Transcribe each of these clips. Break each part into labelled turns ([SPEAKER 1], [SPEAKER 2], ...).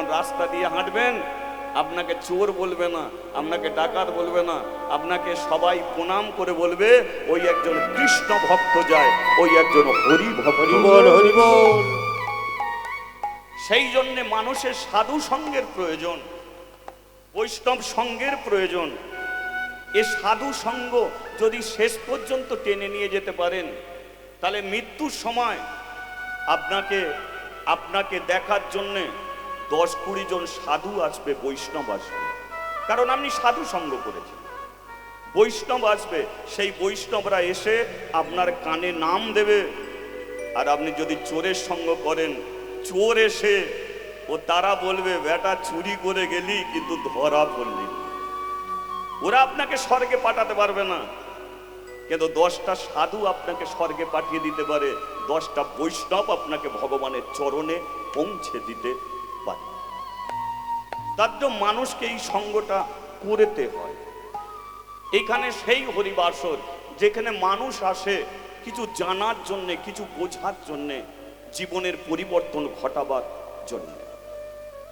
[SPEAKER 1] যখন রাস্তা দিয়ে হাঁটবেন, আপনাকে চোর বলবে না, আপনাকে ডাকাত বলবে না, আপনাকে সবাই প্রণাম করে বলবে ওই একজন কৃষ্ণ ভক্ত যায়, ওই একজন হরি ভক্ত।
[SPEAKER 2] হরিবল হরিবল।
[SPEAKER 1] সেই জন্যে মানুষের সাধু সঙ্গের প্রয়োজন, বৈষ্ণব সঙ্গের প্রয়োজন। এ সাধু সঙ্গ যদি শেষ পর্যন্ত টেনে নিয়ে যেতে পারেন, তাহলে মৃত্যুর সময় আপনাকে দেখার জন্যে 10-20 জন সাধু আসবে, বৈষ্ণব আসবে, কারণ আপনি সাধু সঙ্গ করেছেন। বৈষ্ণব আসবে, সেই বৈষ্ণবরা এসে আপনার কানে নাম দেবে। আর আপনি যদি চোরের সঙ্গ করেন, চোর এসে তারা বলবে বেটা চুরি করে গেলি কিন্তু ধরা পড়লি। ওরা আপনাকে স্বর্গে পাঠাতে পারবে না, কিন্তু 10টা সাধু আপনাকে স্বর্গে পাঠিয়ে দিতে পারে, 10টা বৈষ্ণব আপনাকে ভগবানের চরণে পৌঁছে দিতে পারে। তার জন্য মানুষকে এই সঙ্গটা করতে হয়। এখানে সেই হরিবাসর যেখানে মানুষ আসে কিছু জানার জন্যে, কিছু বোঝার জন্যে, জীবনের পরিবর্তন ঘটাবার জন্য।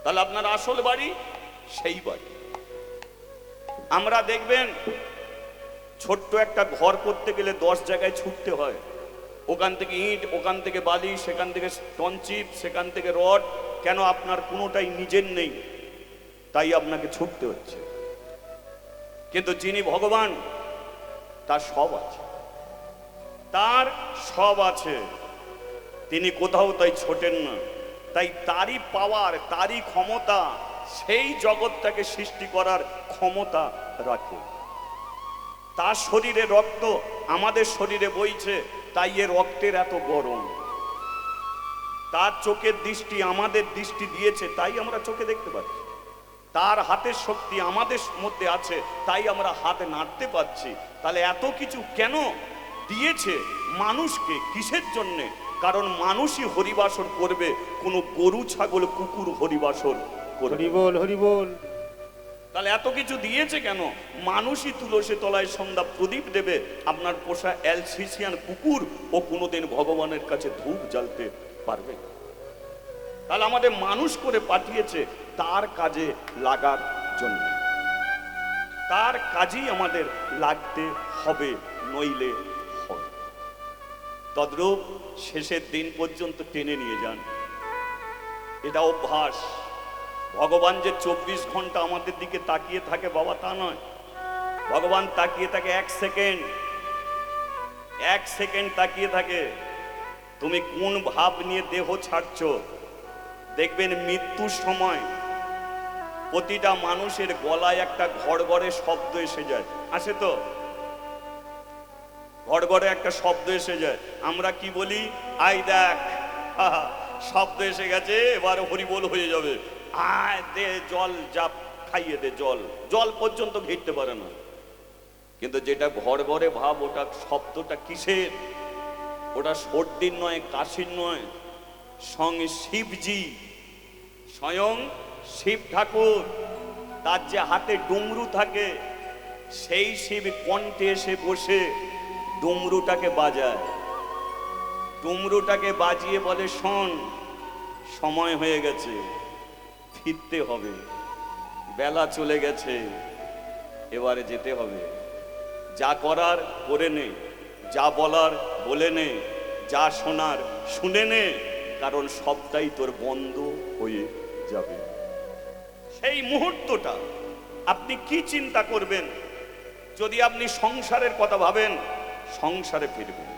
[SPEAKER 1] তাহলে আপনার আসল বাড়ি সেই বাড়ি। আমরা দেখবেন ছোট্ট একটা ঘর করতে গেলে 10 জায়গায় ছুটতে হয়। ওখান থেকে ইট, ওখান থেকে বালি, সেখান থেকে টনচিপ, সেখান থেকে রড। কেন? আপনার কোনোটাই নিজের নেই, তাই আপনাকে ছুটতে হচ্ছে। কিন্তু যিনি ভগবান, তার সব আছে, তার সব আছে। তিনি কোথাও তাই ছোটেন না, তাই তারই পাওয়ার, তারই ক্ষমতা সেই জগৎটাকে সৃষ্টি করার ক্ষমতা রাখে। তার শরীরে রক্ত আমাদের শরীরে বইছে, তাই এ রক্তের এত গরম। তার চোখের দৃষ্টি আমাদের দৃষ্টি দিয়েছে, তাই আমরা চোখে দেখতে পাচ্ছি। তার হাতের শক্তি আমাদের মধ্যে আছে, তাই আমরা হাতে নাড়তে পারছি। তাহলে এত কিছু কেন দিয়েছে মানুষকে? কিসের জন্যে? কারণ মানুষই হরিবাসর করবে, কোনো গরু ছাগল কুকুর হরিবাসর করবে।
[SPEAKER 2] হরিবল হরিবল।
[SPEAKER 1] তাহলে এত কিছু দিয়েছে কেন? মানুষই তুলসী তলায় সন্ধ্যা প্রদীপ দেবে, আপনার পোষা অ্যালসিসিয়ান কুকুর ও কোনোদিন ভগবানের কাছে ধূপ জ্বালতে পারবে না। তাহলে আমাদের মানুষ করে পাঠিয়েছে তার কাজে লাগার জন্য। তার কাজেই আমাদের লাগতে হবে, নইলে হবে। তদ্রূপ শেষের দিন পর্যন্ত টেনে নিয়ে যান, এটা অভ্যাস। ভগবান যে 24 ঘন্টা আমাদের দিকে তাকিয়ে থাকে বাবা, তা নয়। ভগবান তাকিয়ে থাকে 1 সেকেন্ড, 1 সেকেন্ড তাকিয়ে থাকে। তুমি কোন ভাব নিয়ে দেহ ছাড়ছো? দেখবেন মৃত্যুর সময় প্রতিটা মানুষের গলায় একটা ঘড়ঘড়ে শব্দ এসে যায়, আসে তো? ঘড়ঘড়ে একটা শব্দ এসে যায়। আমরা কি বলি? আই দেখ, শব্দ এসে গেছে, এবার হরিবোল হয়ে যাবে। আয় দে জল, যা খাইয়ে দে জল। জল পর্যন্ত ঘিরতে পারে না। কিন্তু যেটা ঘড়ঘড়ে ভাব, ওটা শব্দটা কিসের? ওটা সর্দির নয়, কাশির নয়, সঙ্গে শিবজি, স্বয়ং শিব ঠাকুর। তার যে হাতে ডুমরু থাকে, সেই শিব কণ্ঠে এসে বসে ডুমরুটাকে বাজায়। ডুমরুটাকে বাজিয়ে বলে, শোন, সময় হয়ে গেছে, ফিরতে হবে, বেলা চলে গেছে, এবারে যেতে হবে। যা করার করে নে, যা বলার বলে নে, যা শোনার শুনে নে, কারণ সবটাই তোর বন্ধ হয়ে যাবে। সেই মুহূর্তটা আপনি কি চিন্তা করবেন? যদি আপনি সংসারের কথা ভাবেন, সংসারে ফিরবেন।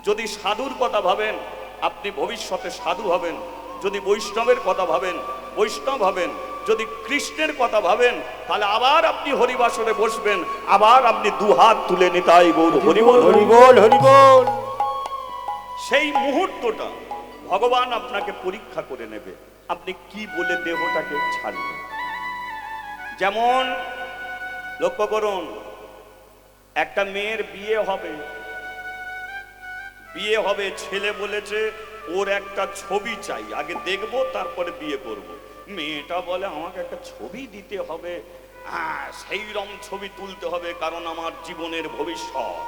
[SPEAKER 1] যদি সাধুর কথা ভাবেন, আপনি ভবিষ্যতে সাধু হবেন। যদি বৈষ্ণবের কথা ভাবেন, বৈষ্ণব হবেন। যদি কৃষ্ণের কথা ভাবেন, তাহলে আবার আপনি হরিবাসরে বসবেন, আবার আপনি দুহাত তুলে নিতাই গৌর হরিবল
[SPEAKER 2] হরিবল হরিবল।
[SPEAKER 1] সেই মুহূর্তটা ভগবান আপনাকে পরীক্ষা করে নেবে, আপনি কি বলে দেহটাকে ছাড়বেন। যেমন লক্ষ্য করুন, একটা মেয়ের বিয়ে হবে, ছেলে বলেছে ওর একটা ছবি চাই, আগে দেখবো তারপরে বিয়ে করব। মেয়েটা বলে আমাকে একটা ছবি দিতে হবে, সেই রকম ছবি তুলতে হবে, কারণ আমার জীবনের ভবিষ্যৎ।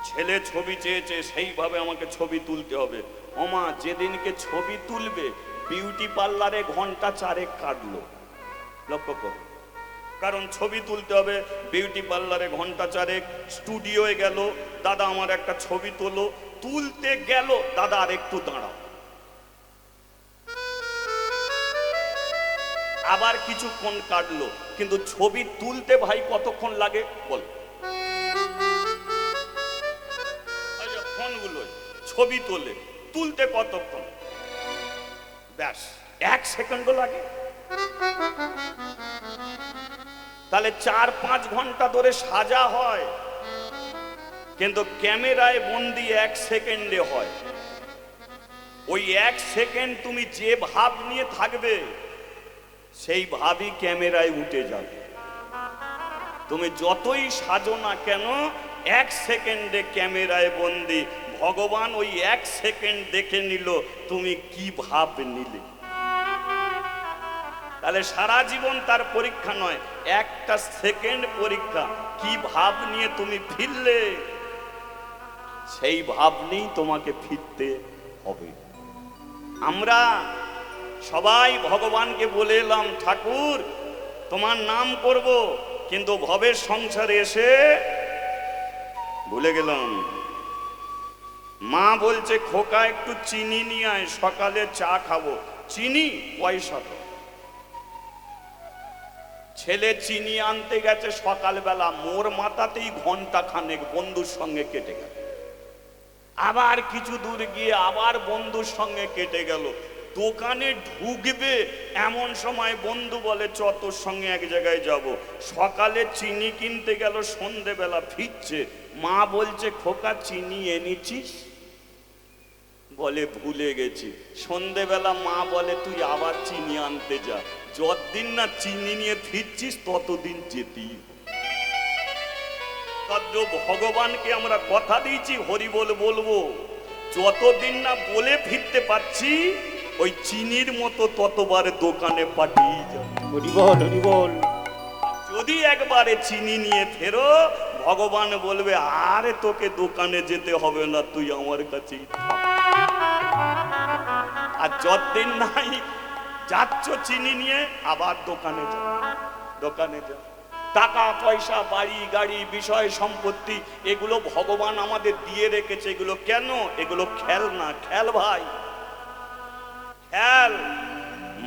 [SPEAKER 1] ছেলে ছবি চেয়েছে, সেইভাবে আমাকে ছবি তুলতে হবে। ওমা, যেদিনকে ছবি তুলবে বিউটি পার্লারে ঘন্টা 4 কাটলো, লক্ষ্য করো। কারণ ছবি তুলতে হবে, বিউটি পার্লারে ঘন্টা 4, স্টুডিওয়ে গেল, দাদা আমার একটা ছবি তোলো, তুলতে গেল, দাদা আর একটু দাঁড়াও, আবার কিছুক্ষণ কাটলো, কিন্তু ছবি তুলতে ভাই কতক্ষণ লাগে বল? ফোনগুলো ছবি তোলে, তুলতে কতক্ষণ? ব্যাস 1 সেকেন্ডও লাগে। তাহলে 4-5 ঘন্টা ধরে সাজা হয়, কিন্তু ক্যামেরায় বন্দি 1 সেকেন্ডে হয়। ওই 1 সেকেন্ড তুমি যে ভাব নিয়ে থাকবে সেই ভাবই ক্যামেরায় উঠে যাবে। তুমি যতই সাজো না কেন 1 সেকেন্ডে ক্যামেরায় বন্দি। ভগবান ওই 1 সেকেন্ড দেখে নিল তুমি কি ভাব নিলে। তাহলে সারা জীবন তার পরীক্ষা নয়, 1টা সেকেন্ড পরীক্ষা, কি ভাব নিয়ে তুমি ফিরলে সেই ভাব নিয়েই তোমাকে ফিরতে হবে। আমরা সবাই ভগবানকে বলে এলাম, ঠাকুর তোমার নাম করব, কিন্তু ভবের সংসারে এসে ভুলে গেলাম। মা বলছে খোকা একটু চিনি নিয়ে আয়, সকালে চা খাবো। চিনি পয়সা তো। ছেলে চিনি আনতে গেছে সকালবেলা, মোর মাথাতেই ঘন্টা খানেক বন্ধুর সঙ্গে কেটে গেল। আবার কিছু দূর গিয়ে আবার বন্ধুর সঙ্গে কেটে গেল। দোকানে ঢুকবে এমন সময় বন্ধু বলে চ তোর সঙ্গে এক জায়গায় যাব। সকালে চিনি কিনতে গেল, সন্ধেবেলা ফিরছে, মা বলছে খোকা চিনি এনেছিস? বলে ভুলে গেছি। সন্ধেবেলা মা বলে তুই আবার চিনি আনতে যা, যতদিন না চিনি নিয়ে ফিরছিস ততদিন যেতেই। ভগবানকে আমরা কথা দিয়েছি হরি বল বলবো, যতদিন না বলে ফিরতে পারছি ওই চিনির মতো ততবার দোকানে পাঠিয়ে যাও।
[SPEAKER 2] হরি বল, হরি বল।
[SPEAKER 1] যদি একবারে চিনি নিয়ে ফেরো, ভগবান বলবে আরে তোকে দোকানে যেতে হবে না, তুই আমার কাছেই থাক। আর যতদিন নাই যাচ্ছ চিনি নিয়ে আবার দোকানে যাও, দোকানে যাও। টাকা পয়সা, বাড়ি গাড়ি, বিষয় সম্পত্তি, এগুলো ভগবান আমাদের দিয়ে রেখেছে। এগুলো কেন? এগুলো খেল না, খেল ভাই, খেল।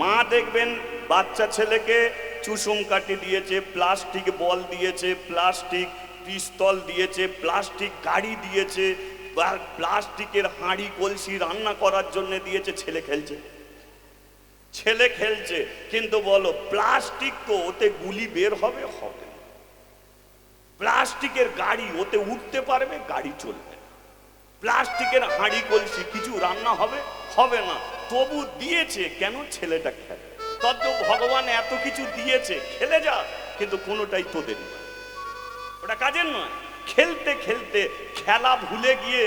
[SPEAKER 1] মা দেখবেন বাচ্চা ছেলেকে চুষুম কাটি দিয়েছে, প্লাস্টিক বল দিয়েছে, প্লাস্টিক পিস্তল দিয়েছে, প্লাস্টিক গাড়ি দিয়েছে, প্লাস্টিকের হাঁড়ি কলসি রান্না করার জন্য দিয়েছে। ছেলে খেলছে, ছেলে খেলছে, কিন্তু বলো প্লাস্টিক তো ওতে গুলি বের হবে? হবে না। প্লাস্টিকের গাড়ি ওতে উঠতে পারবে? গাড়ি চলবে। প্লাস্টিকের হাঁড়ি কলসি কিছু রান্না হবে? হবে না। তবু দিয়েছে কেন? ছেলেটা খেলে। তত ভগবান এত কিছু দিয়েছে, খেলে যা, কিন্তু কোনোটাই তোদের নয়, ওটা কাজের নয়। খেলতে খেলতে খেলা ভুলে গিয়ে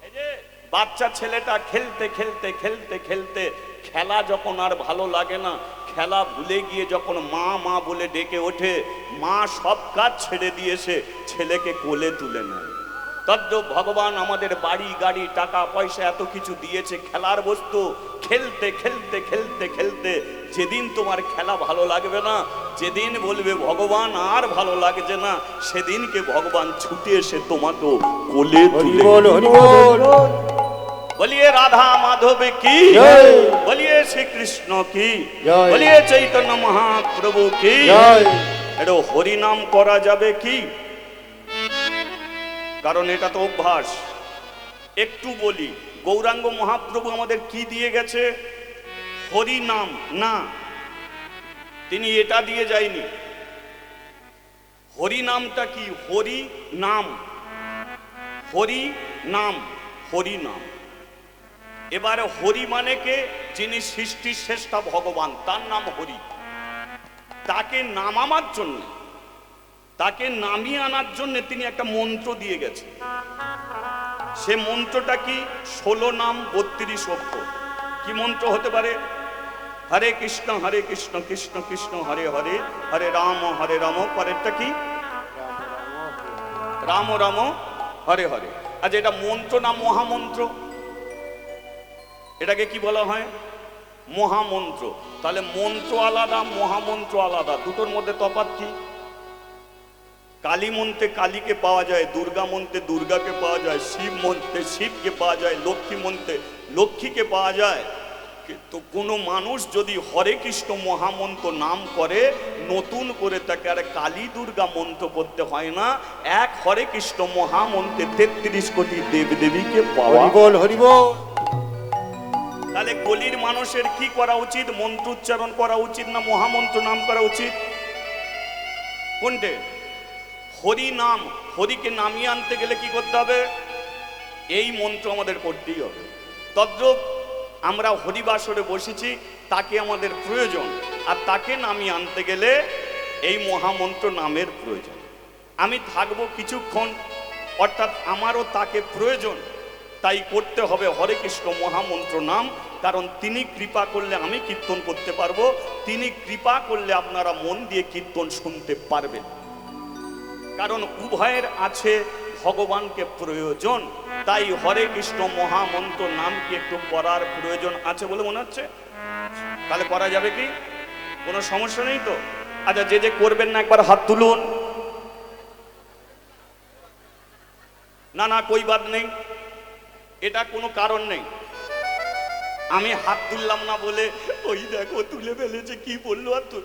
[SPEAKER 1] এই যে বাচ্চা ছেলেটা খেলতে খেলতে খেলতে খেলতে খেলা যখন আর ভালো লাগে না, খেলা ভুলে গিয়ে যখন মা মা বলে ডেকে ওঠে, মা সব কাজ ছেড়ে দিয়েছে, ছেলেকে কোলে তুলে নেয়। তদ্দ ভগবান আমাদের বাড়ি গাড়ি টাকা পয়সা এত কিছু দিয়েছে, খেলার বস্তু। খেলতে খেলতে খেলতে খেলতে যেদিন তোমার খেলা ভালো লাগবে না, যেদিন বলবে ভগবান আর ভালো লাগছে না, সেদিনকে ভগবান ছুটে এসে তোমাকেও কোলে তুলে। বলিয়ে রাধা মাধব কি, বলিয়ে শ্রীকৃষ্ণ কি, বলিয়ে চৈতন্য মহাপ্রভু কি। এটা হরিনাম করা যাবে কি? কারণ এটা তো অভ্যাস। একটু বলি, গৌরাঙ্গ মহাপ্রভু আমাদের কি দিয়ে গেছে? হরি নাম না, তিনি এটা দিয়ে যায়নি। হরি নামটা কি? হরি নাম, হরি নাম, হরি নাম। এবারে হরি মানে কে? যিনি সৃষ্টির শ্রেষ্ঠা ভগবান, তার নাম হরি। তাকে নামাবার জন্য, তাকে নামিয়ে আনার জন্য তিনি একটা মন্ত্র দিয়ে গেছে। সে মন্ত্রটা কি? 16 নাম 32 অক্ষর। কি মন্ত্র হতে পারে? হরে কৃষ্ণ কৃষ্ণ কৃষ্ণ হরে হরে, হরে রাম পরেরটা কি? রাম রাম হরে হরে। আচ্ছা, এটা মন্ত্র না মহামন্ত্র? এটাকে কি বলা হয়? মহামন্ত্র। তাহলে মন্ত্র আলাদা, মহামন্ত্র আলাদা, দুটোর মধ্যে তফাৎ কি? কালী মন্ত্রে কালীকে পাওয়া যায়, দুর্গা মন্ত্রে দুর্গাকে পাওয়া যায়, শিব মন্ত্রে শিবকে পাওয়া যায়, লক্ষ্মী মন্ত্রে লক্ষ্মীকে পাওয়া যায়। তো কোনো মানুষ যদি হরে কৃষ্ণ মহামন্ত্র নাম করে, নতুন করে তাকে আর কালী দুর্গা মন্ত্র করতে হয় না। এক হরে কৃষ্ণ মহামন্ত্রে 33 কোটি দেবদেবীকে পাওয়া।
[SPEAKER 2] হরিবোল হরিবোল।
[SPEAKER 1] তাহলে গলির মানুষের কি করা উচিত? মন্ত্র উচ্চারণ করা উচিত না মহামন্ত্র নাম করা উচিত? কোনটে? হরি নাম। হরিকে নামিয়ে আনতে গেলে কি করতে হবে? এই মন্ত্র আমাদের করতেই হবে। তদ্রূপ আমরা হরিবাসরে বসেছি, তাকে আমাদের প্রয়োজন, আর তাকে নামিয়ে আনতে গেলে এই মহামন্ত্র নামের প্রয়োজন। আমি থাকবো কিছুক্ষণ, অর্থাৎ আমারও তাকে প্রয়োজন, তাই করতে হবে হরে কৃষ্ণ মহামন্ত্র নাম। কারণ তিনি কৃপা করলে আমি কীর্তন করতে পারবো, তিনি কৃপা করলে আপনারা মন দিয়ে কীর্তন শুনতে পারবেন। কারণ উভয়ের আছে ভগবানকে প্রয়োজন, তাই হরে কৃষ্ণ মহামন্ত্র নাম কি একটু করার প্রয়োজন আছে বলে মনে হচ্ছে? তাহলে করা যাবে কি? কোনো সমস্যা নেই তো? আচ্ছা, যে যে করবেন না একবার হাত তুলুন। না না, কই বাদ নেই, এটা কোনো কারণ নেই। আমি হাত তুললাম না বলে ওই দেখো তুলে ফেলেছে, কি বললো আর তুই,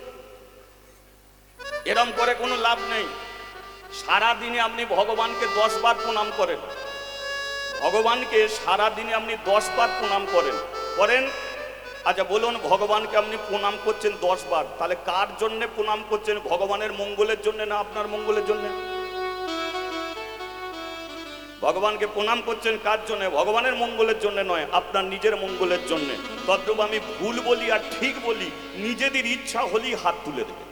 [SPEAKER 1] এরম করে কোনো লাভ নেই। সারা দিনে আপনি ভগবানকে 10 বার প্রণাম করেন, ভগবানকে সারা দিনে আপনি 10 বার প্রণাম করেন। আচ্ছা বলুন, ভগবানকে আপনি প্রণাম করছেন 10 বার, তাহলে কার জন্য প্রণাম করছেন? ভগবানের মঙ্গলের জন্য না আপনার মঙ্গলের জন্য? ভগবানকে প্রণাম করছেন কার জন্য? ভগবানের মঙ্গলের জন্য নয়, আপনার নিজের মঙ্গলের জন্য। তদ্রূপ আমি ভুল বলি আর ঠিক বলি, নিজেদের ইচ্ছা হলেই হাত তুলে দেবেন।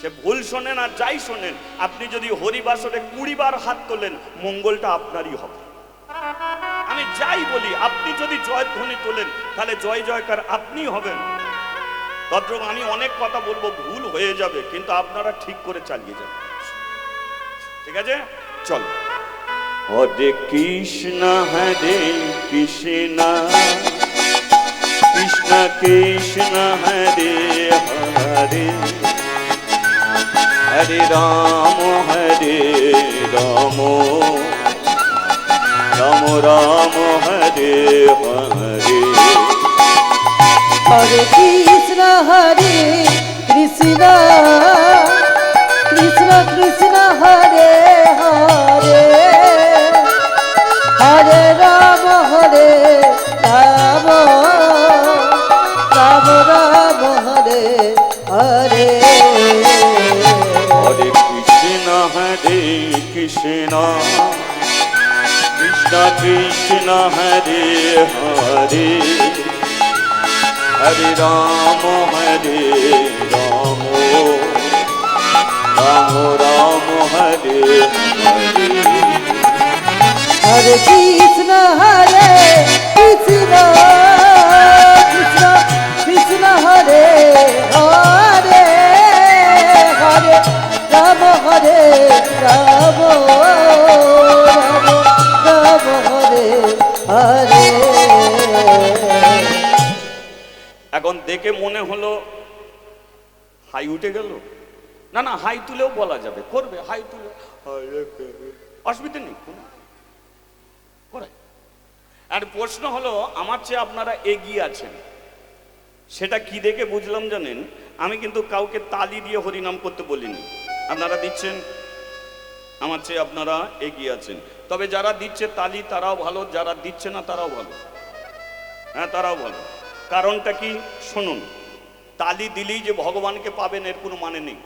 [SPEAKER 1] সে ভুল শোনেন আর যাই শোনেন, আপনি যদি হরিবাসরে 20 বার হাত তোলেন, মঙ্গলটা আপনারই হবে। আমি যাই বলি, আপনি যদি জয়ধ্বনি তোলেন, তাহলে জয় জয়কার আপনি হবেন। তদ্রূপ আমি অনেক কথা বলবো, ভুল হয়ে যাবে, কিন্তু আপনারা ঠিক করে চালিয়ে যাবেন। ঠিক আছে, চলো। হরে কৃষ্ণ হরে কৃষ্ণ কৃষ্ণ কৃষ্ণ হরে হরে, হরে রাম রাম রাম রাম হরে হরে।
[SPEAKER 3] হরে কৃষ্ণ কৃষ্ণ কৃষ্ণ হরে হরে, হরে রাম রাম রাম রাম হরে হরে।
[SPEAKER 1] হরে কৃষ্ণ কৃষ্ণ কৃষ্ণ কৃষ্ণ হরে হরে, হরে রাম রাম রাম রাম হরে হরে।
[SPEAKER 3] হরে কৃষ্ণ কৃষ্ণ কৃষ্ণ কৃষ্ণ হরে হরে, হরে রাম রাম রাম হরে হরে।
[SPEAKER 1] এখন দেখে মনে হলো হাই উঠে গেল, না না, হাই তুলেও বলা যাবে, করবে হাই তুলে, অসুবিধা নেই করে। আর প্রশ্ন হলো, আমার চেয়ে আপনারা এগিয়ে আছেন, সেটা কি দেখে বুঝলাম জানেন? আমি কিন্তু কাউকে তালি দিয়ে হরিনাম করতে বলিনি, আপনারা দিচ্ছেন, আমার চেয়ে আপনারা এগিয়ে আছেন। তবে যারা দিচ্ছে তালি তারাও ভালো, যারা দিচ্ছে না তারাও ভালো, হ্যাঁ তারাও ভালো। কারণটা কি শুনুন, তালি দিলেই যে ভগবানকে পাবেন এর কোনো মানে নেই।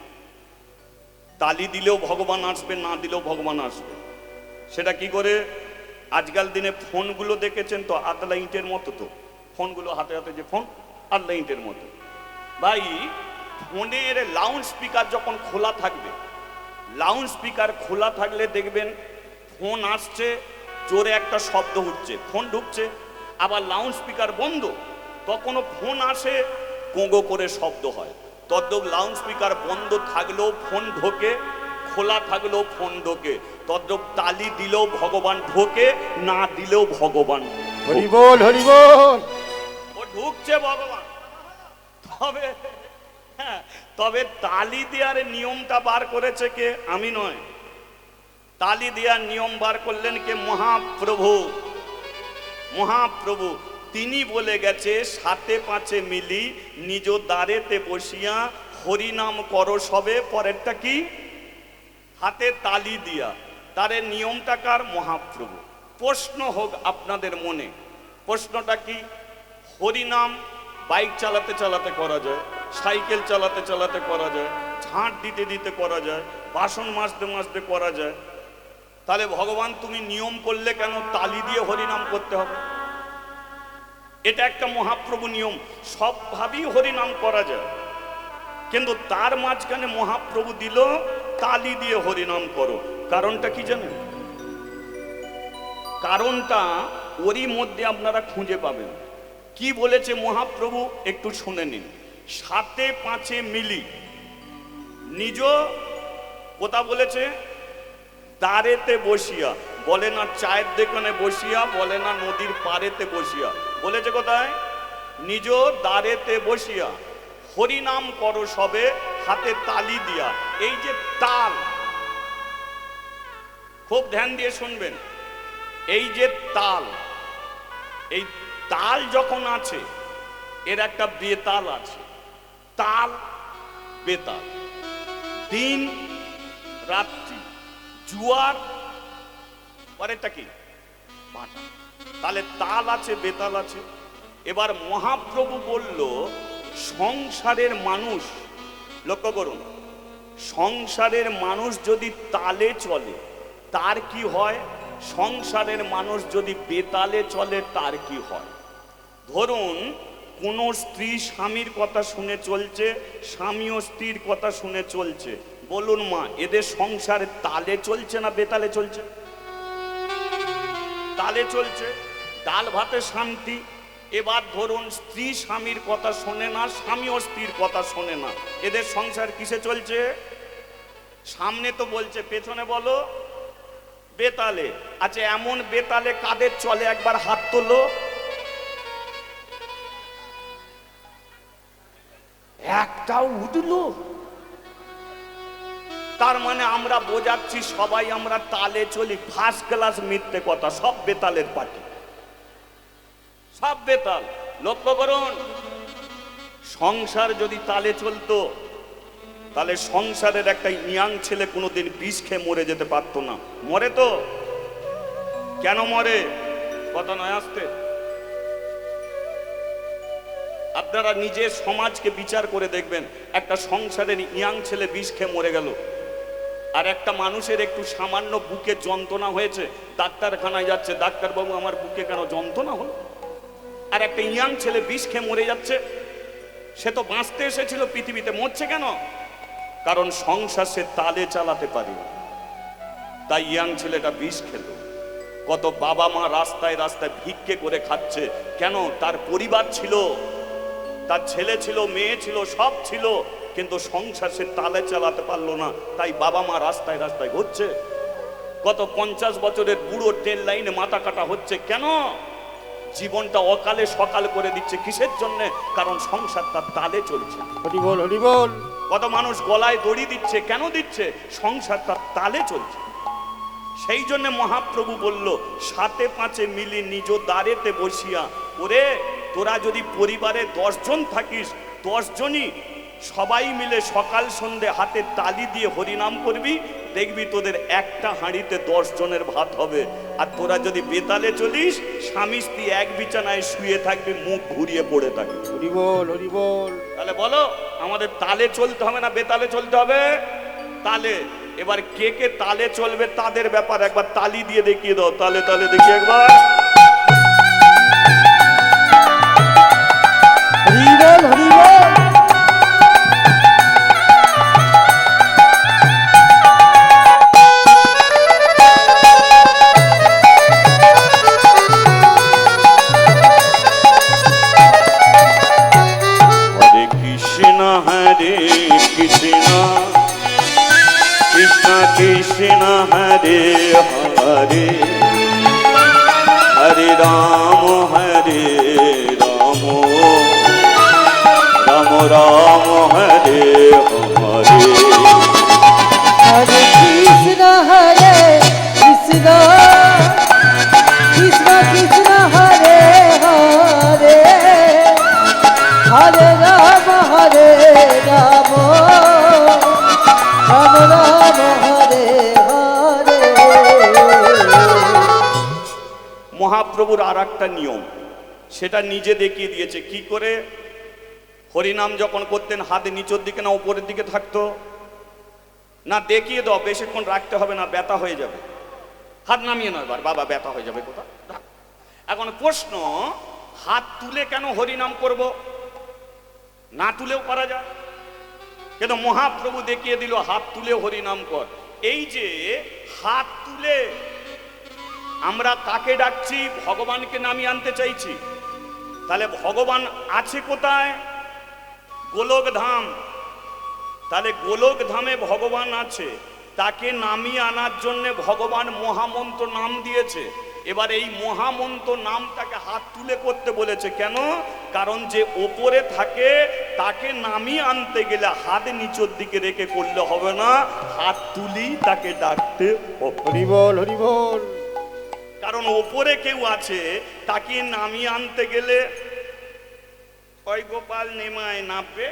[SPEAKER 1] তালি দিলেও ভগবান আসবে, না দিলেও ভগবান আসবে। সেটা কি করে? আজকাল দিনে ফোনগুলো দেখেছেন তো, আদলা ইঁটের মতো, তো ফোনগুলো হাতে হাতে যে ফোন, আদলা ইঁটের মতো। ভাই, ফোনের লাউড স্পিকার যখন খোলা থাকবে, লাউড স্পিকার খোলা থাকলে দেখবেন ফোন আসছে, জোরে একটা শব্দ হচ্ছে, ফোন ঢুকছে, আবার লাউড স্পিকার বন্ধ, তখনও ফোন আসে, গোঁগো করে শব্দ হয়। তদ্রূপ লাউড স্পিকার বন্ধ থাকলেও ফোন ঢোকে, খোলা থাকলেও ফোন ঢোকে। তদ্রূপ তালি দিলেও ভগবান ঢোকে, না দিলেও ভগবান।
[SPEAKER 2] হরিবোল হরিবোল।
[SPEAKER 1] ওর ঢুকছে ভগবান। তবে হ্যাঁ, তবে তালি দেওয়ার নিয়মটা বার করেছে কে? আমি নয়। তালি দেওয়ার নিয়ম বার করলেন কে? মহাপ্রভু। মহাপ্রভু তিনি বলে গেছে, সাথে পাঁচে মিলি নিজ দ্বারেতে বসিয়া হরিনাম করো সবে। পরেরটা কি? হাতে তালি দিয়া। তার নিয়মটা কার? মহাপ্রভু। প্রশ্ন হোক আপনাদের মনে, প্রশ্নটা কি? হরিনাম বাইক চালাতে চালাতে করা যায়, সাইকেল চালাতে চালাতে করা যায়, ঝাঁট দিতে দিতে করা যায়, বাসন মাজতে মাজতে করা যায়। তাহলে ভগবান তুমি নিয়ম করলে কেন তালি দিয়ে হরিনাম করতে হবে? এটা একটা মহাপ্রভু নিয়ম, সবভাবেই হরিনাম করা যায়, কিন্তু তার মাঝখানে মহাপ্রভু দিল তালি দিয়ে হরিনাম করো। কারণটা কি জানেন? কারণটা ওরই মধ্যে আপনারা খুঁজে পাবেন। কি বলেছে মহাপ্রভু একটু শুনে নিন। সাথে পাঁচে মিলি নিজ, কোথা বলেছে? দ্বারেতে বসিয়া। বলে না চায়ের দোকানে বসিয়া, বলে না নদীর পাড়েতে বসিয়া, বলেছে কোথায়? নিজ দ্বারেতে বসিয়া হরিনাম করো সবে, হাতে তালি দিয়া। এই যে তাল, খুব ধ্যান দিয়ে শুনবেন, এই যে তাল, এই তাল যখন আছে এর একটা বেতাল আছে। তাল বেতাল, দিন রাত্রি, জুয়ার, পরেরটা কি? ভাটা। তাহলে তাল আছে বেতাল আছে। এবার মহাপ্রভু বলল সংসারের মানুষ, লক্ষ্য করুন, সংসারের মানুষ যদি তালে চলে তার কি হয়, সংসারের মানুষ যদি বেতালে চলে তার কি হয়। ধরুন কোন স্ত্রী স্বামীর কথা শুনে চলছে, স্বামীও স্ত্রীর কথা শুনে চলছে, বলুন মা এদের সংসারে তালে চলছে না বেতালে চলছে? তালে চলছে, ডাল ভাতে শান্তি। এবার ধরুন স্ত্রী স্বামীর কথা শোনে না, স্বামীও স্ত্রীর কথা শোনে না, এদের সংসার কিসে চলছে? সামনে তো বলছে, পেছনে বলো বেতালে। আচ্ছা এমন বেতালে কাদের চলে একবার হাত তোলো। একটাও উঠলো। তার মানে আমরা বোঝাচ্ছি সবাই আমরা তালে চলি। ফার্স্ট ক্লাস মিথ্যে কথা, সব বেতালের পার্টি, সব বেতাল। লক্ষ্য করুন, সংসার যদি তালে চলতো তাহলে সংসারের একটা ইয়াং ছেলে কোনোদিন বিষ খেয়ে মরে যেতে পারতো না। মরে তো? কেন মরে? কথা নয়, আসতে। আপনারা নিজের সমাজকে বিচার করে দেখবেন, একটা সংসারের ইয়াং ছেলে বিষ খেয়ে মরে গেল, আর একটা মানুষের একটু সামান্য বুকে যন্ত্রণা হয়েছে, ডাক্তারখানায় যাচ্ছে, ডাক্তারবাবু আমার বুকে কেন যন্ত্রণা হলো? আর একটা ইয়াং ছেলে বিষ খেয়ে মরে যাচ্ছে। সে তো বাঁচতে এসেছিল পৃথিবীতে, মরছে কেন? কারণ সংসার সে তালে চালাতে পারে, তাই ইয়াং ছেলেটা বিষ খেল। কত বাবা মা রাস্তায় রাস্তায় ভিক্ষে করে খাচ্ছে, কেন? তার পরিবার ছিল, তার ছেলে ছিল, মেয়ে ছিল, সব ছিল, কিন্তু সংসার সে তালে চালাতে পারলো না, তাই বাবা মা রাস্তায় রাস্তায় ঘুরছে। কত 50 বছরের বুড়ো ট্রেন লাইনে মাথা কাটা হচ্ছে, কেন? জীবনটা অকালে সকাল করে দিচ্ছে, কিসের জন্য? কারণ সংসার তার তালে চলছে।
[SPEAKER 2] হরি বল, হরি বল।
[SPEAKER 1] কত মানুষ গলায় দড়ি দিচ্ছে, কেন দিচ্ছে? সংসার তার তালে চলছে। সেই জন্য মহাপ্রভু বলল সাথে পাঁচে মিলি নিজ দ্বারেতে বসিয়া। ওরে তোরা যদি পরিবারে 10 জন থাকিস, 10 জনই সবাই মিলে সকাল সন্ধে হাতে তালি দিয়ে হরিনাম করবি, দেখবি তোদের একটা হাঁড়িতে 10 জনের ভাত হবে। আর তোরা যদি বেতালে চলিস, স্বামী স্ত্রী এক বিছানায় শুয়ে থাকবি, মুখ ঘুরিয়ে পড়ে থাকবি।
[SPEAKER 2] হরি বল, হরি বল।
[SPEAKER 1] তাহলে বলো আমাদের তালে চলতে হবে না বেতালে চলতে হবে? তালে। এবার কে কে তালে চলবে তাদের ব্যাপার একবার তালি দিয়ে দেখিয়ে দাও। তালে তালে দেখি একবার।
[SPEAKER 3] হরি বল, হরি বল।
[SPEAKER 1] হরে কৃষ্ণ হরে কৃষ্ণ কৃষ্ণ কৃষ্ণ হরে হরে, হরে রাম রাম হরে হরে।
[SPEAKER 3] হরে কৃষ্ণ কৃষ্ণ কৃষ্ণ হরে হরে হরে রাম রাম রাম হরে হরে।
[SPEAKER 1] মহাপ্রভুর আর একটা নিয়ম, সেটা নিজে দেখিয়ে দিয়েছে। কি করে? হরিনাম যখন করতেন হাত নিচের দিকে না উপরের দিকে থাকতো না? দেখিয়ে দাও, বেশিক্ষণ রাখতে হবে না, ব্যথা হয়ে যাবে। হাত নামিয়ে নয়, বাবা ব্যথা হয়ে যাবে কোথা। এখন প্রশ্ন, হাত তুলে কেন হরিনাম করব? না তুলেও করা যায়, কিন্তু মহাপ্রভু দেখিয়ে দিল হাত তুলে হরিনাম কর। এই যে হাত তুলে আমরা কাকে ডাকছি? ভগবানকে নামিয়ে আনতে চাইছি। তাহলে ভগবান আছে কোথায়? গোলক ধাম। তাহলে গোলক ধামে ভগবান আছে, তাকে নামিয়ে আনার জন্য ভগবান মহামন্ত্র নাম দিয়েছে। এবার এই মহামন্ত্র নামটাকে হাত তুলে করতে বলেছে। কেন? কারণ যে ওপরে থাকে তাকে নামিয়ে আনতে গেলে হাত নিচের দিকে রেখে করলে হবে না, হাত তুলি তাকে ডাকতে হবে।
[SPEAKER 2] হরি বল হরি বল।
[SPEAKER 1] কারণ ওপরে কেউ আছে, তাকে নামিয়ে আনতে গেলে ওই গোপাল নেমায় নামবে,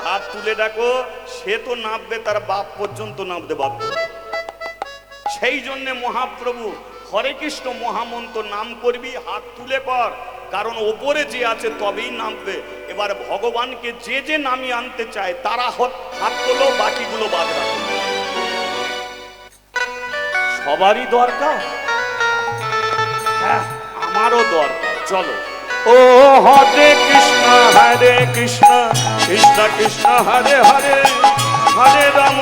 [SPEAKER 1] হাত তুলে ডাকো, সে তো নামবে, তার বাপ পর্যন্ত নামতে বাধ্য। সেই জন্য মহাপ্রভু হরে কৃষ্ণ মহামন্ত্র নাম করবি, হাত তুলে কর, কারণ ওপরে যে আছে তবেই নামবে। এবার ভগবানকে যে যে নামিয়ে আনতে চায় তারা হাত তোলো, বাকিগুলো বাদ রাখো। সবারই দরকার, হ্যাঁ আমারও দরকার। চলো। ও হরে কৃষ্ণ কৃষ্ণ কৃষ্ণ হরে হরে, হরে রাম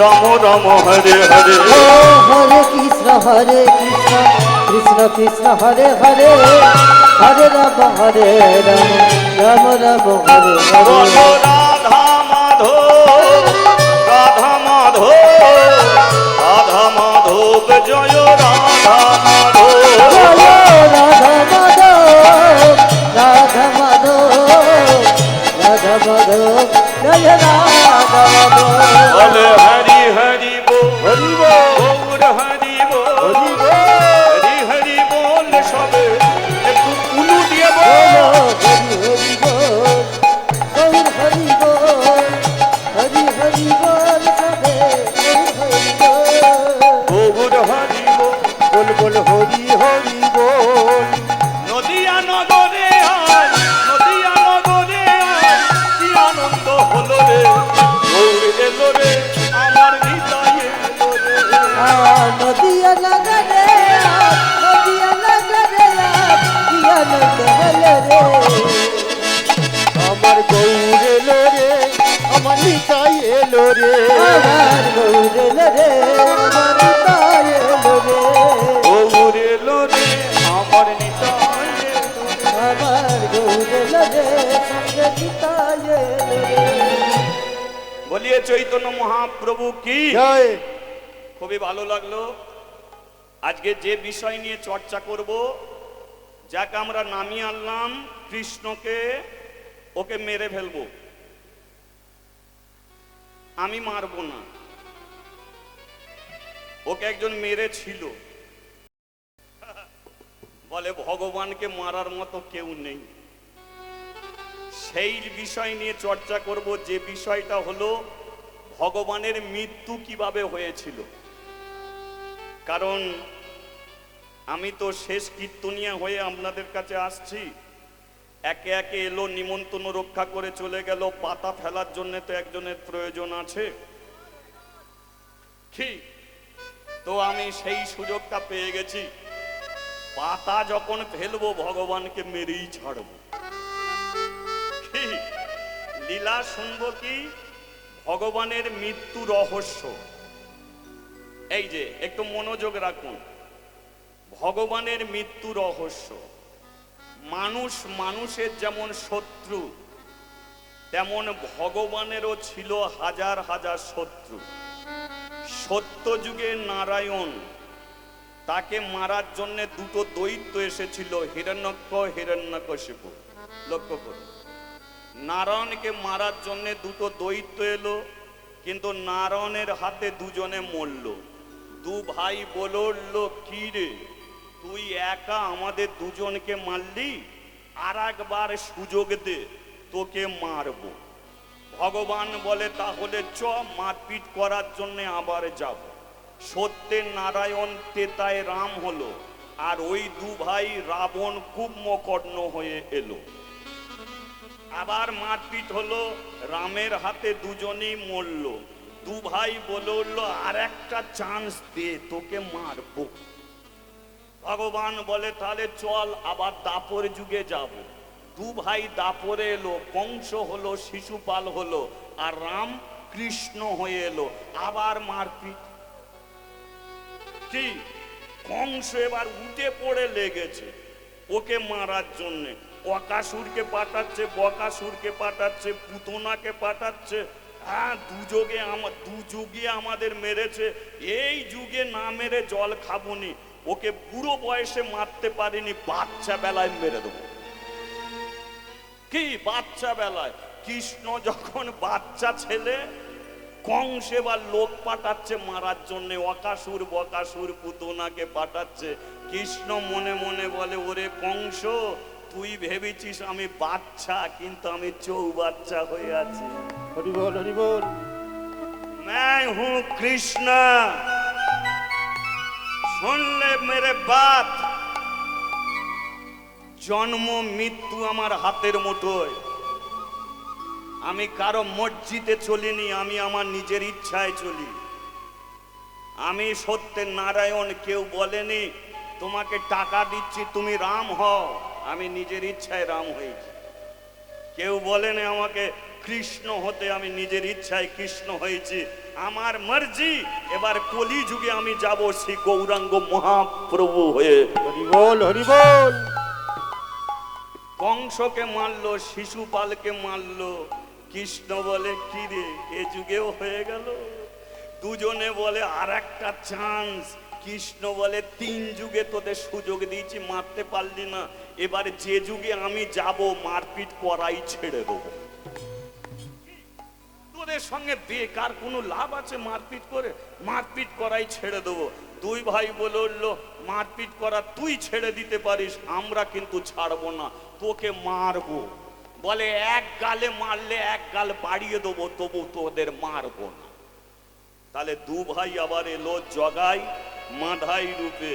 [SPEAKER 1] রাম রাম হরে হরে।
[SPEAKER 3] ও হরে কৃষ্ণ কৃষ্ণ কৃষ্ণ হরে হরে হরে রাম রাম রাম হরে
[SPEAKER 1] বলো
[SPEAKER 3] হরে।
[SPEAKER 1] রাধা মাধব রাধা মাধব রাধা মাধব জয় রাধা মাধব।
[SPEAKER 3] বলো রাধা মাধব রাধা মাধব রাধা মাধব জয় রাধা মাধব।
[SPEAKER 1] বলে হরি হরি বল
[SPEAKER 2] হরি বল
[SPEAKER 1] গৌর হরি বল
[SPEAKER 2] হরি বল।
[SPEAKER 1] হরি হরি বল। সবে একটু উলু দিয়ে
[SPEAKER 3] বলো
[SPEAKER 1] বল।
[SPEAKER 3] হরি হরি বল হরি হরি বল সবে হরি বল।
[SPEAKER 1] গৌর হরি বল।
[SPEAKER 2] বল বল হরি হরি বল।
[SPEAKER 1] নদিয়া নগরে আজ, নদিয়া নগরে আজ কি আনন্দ হলো রে, গৌর এলো রে আমার হৃদয়ে এলো রে।
[SPEAKER 3] নদিয়া লাগরে নদিয়া লাগরে দিয়া নন্দ হলে রে।
[SPEAKER 2] আমার গৌর এলো রে, আমার নিতাই এলো রে।
[SPEAKER 3] আমার গৌরেল রে আমার তাই এলো রে।
[SPEAKER 1] গৌর এলো রে আমার নিতাই এলো রে।
[SPEAKER 3] আমার গৌরেল রে সঙ্গে নিতাই এলো রে।
[SPEAKER 1] বলিয়ে চৈতন্য মহাপ্রভু কি।
[SPEAKER 2] জয়।
[SPEAKER 1] খুবই ভালো লাগলো। আজকে যে বিষয় নিয়ে চর্চা করব, যাকে আমরা নামিয়ে আনলাম কৃষ্ণকে, ওকে মেরে ফেলবো। আমি মারবো না, ওকে একজন মেরেছিল। বলে ভগবানকে মারার মতো কেউ নেই। সেই বিষয় নিয়ে চর্চা করব, যে বিষয়টা হলো ভগবানের মৃত্যু কিভাবে হয়েছিল। কারণ আমি তো শেষ কীর্তনিয়া হয়ে আপনাদের কাছে আসছি, একে একে এলো, নিমন্ত্রণ রক্ষা করে চলে গেল, পাতা ফেলার জন্য তো একজনের প্রয়োজন আছে কি। তো আমি সেই সুযোগটা পেয়ে গেছি, পাতা যখন ফেলবো ভগবানকে মেরেই ছাড়বো। কি লীলা শুনবো, কি ভগবানের মৃত্যু রহস্য। এই যে একটু মনোযোগ রাখুন, ভগবানের মৃত্যু রহস্য। মানুষ মানুষের যেমন শত্রু, তেমন ভগবানেরও ছিল হাজার হাজার শত্রু। সত্য যুগে নারায়ণ, তাকে মারার জন্য দুটো দৈত্য এসেছিল, হিরণ্যক্ষ হিরণ্যকশিপু। লক্ষ্য করুন, নারায়ণকে মারার জন্য দুটো দৈত্য এলো, কিন্তু নারায়ণের হাতে দুজনে মরল। দু ভাই বলল, কি রে তুই একা আমাদের দুজনকে মারলি, আর একবার সুযোগ দে, তোকে মারব। ভগবান বলে, তাহলে চ মারপিট করার জন্য আবার যাব। সত্যের নারায়ণ তেতায় রাম হলো, আর ওই দু ভাই রাবণ কুম্ভকর্ণ হয়ে এলো। আবার মারপিট হলো, রামের হাতে দুজনেই মরল। দু ভাই বলল, আর একটা চান্স দে, তোকে মারবো। ভগবান বলে, তাহলে চল আবার দাপর যুগে যাব। দু ভাই দাপরে এলো, কংস হলো, শিশুপাল হলো, আর রাম কৃষ্ণ হয়ে এলো। আবার মারপিট। কি কংস এবার উঠে পড়ে লেগেছে ওকে মারার জন্যে। অকাসুরকে পাঠাচ্ছে, বকাসুরকে পাঠাচ্ছে, পুতনাকে পাঠাচ্ছে। হ্যাঁ, দু যুগে আমাদের মেরেছে, এই যুগে না মেরে জল খাবনি। ওকে বুড়ো বয়সে মারতে পারিনি, বাচ্চা বেলায় মেরে দেবো। কি বাচ্চা বেলায়? কৃষ্ণ যখন বাচ্চা ছেলে, কংস এবার লোক পাঠাচ্ছে মারার জন্য। অকাসুর বকাসুর পুতনাকে পাঠাচ্ছে। কৃষ্ণ মনে মনে বলে, ওরে কংস, তুই ভেবেছিস আমি বাচ্চা, কিন্তু আমি চৌবাচ্চা হয়ে আছি।
[SPEAKER 2] হরি বল, হরি বল।
[SPEAKER 1] मैं हूं कृष्ण, सुन ले मेरे बात। জন্ম মৃত্যু আমার হাতের মুঠোয়। আমি কারো মসজিদে চলিনি, আমি আমার নিজের ইচ্ছায় চলি। আমি সত্যের নারায়ণ। কেউ বলেনি তোমাকে টাকা দিচ্ছি তুমি রাম হও, আমি নিজের ইচ্ছায় রাম হয়েছি। কেউ বলেনি আমাকে কৃষ্ণ হতে, আমি নিজের ইচ্ছায় কৃষ্ণ হয়েছি। আমার মর্জি। এবার কলি যুগে আমি যাব শ্রী গৌরাঙ্গ মহাপ্রভু হয়ে।
[SPEAKER 2] হরি বল, হরি বল।
[SPEAKER 1] কংসকে মারলো, শিশুপালকে মারলো। কৃষ্ণ বলে, কি রে এ যুগেও হয়ে গেল? দুজনে বলে আর একটা চান্স। কৃষ্ণ বলে, 3 যুগে তোদের সুযোগ দিয়েছি, মারতে পারলি না। এবার যে যুগে আমি যাব, মারপিট করাই ছেড়ে দেবো। তোদের সঙ্গে বেকার কোনো লাভ আছে মারপিট করে? মারপিট করাই ছেড়ে দেবো। দুই ভাই বলল, মারপিট করা তুই ছেড়ে দিতে পারিস, আমরা কিন্তু ছাড়বো না, তোকে মারবো। বলে, এক গালে মারলে এক গাল বাড়িয়ে দেবো, তবু তোদের মারবো না। তাহলে দু ভাই আবার এলো জগাই মাধাই রূপে।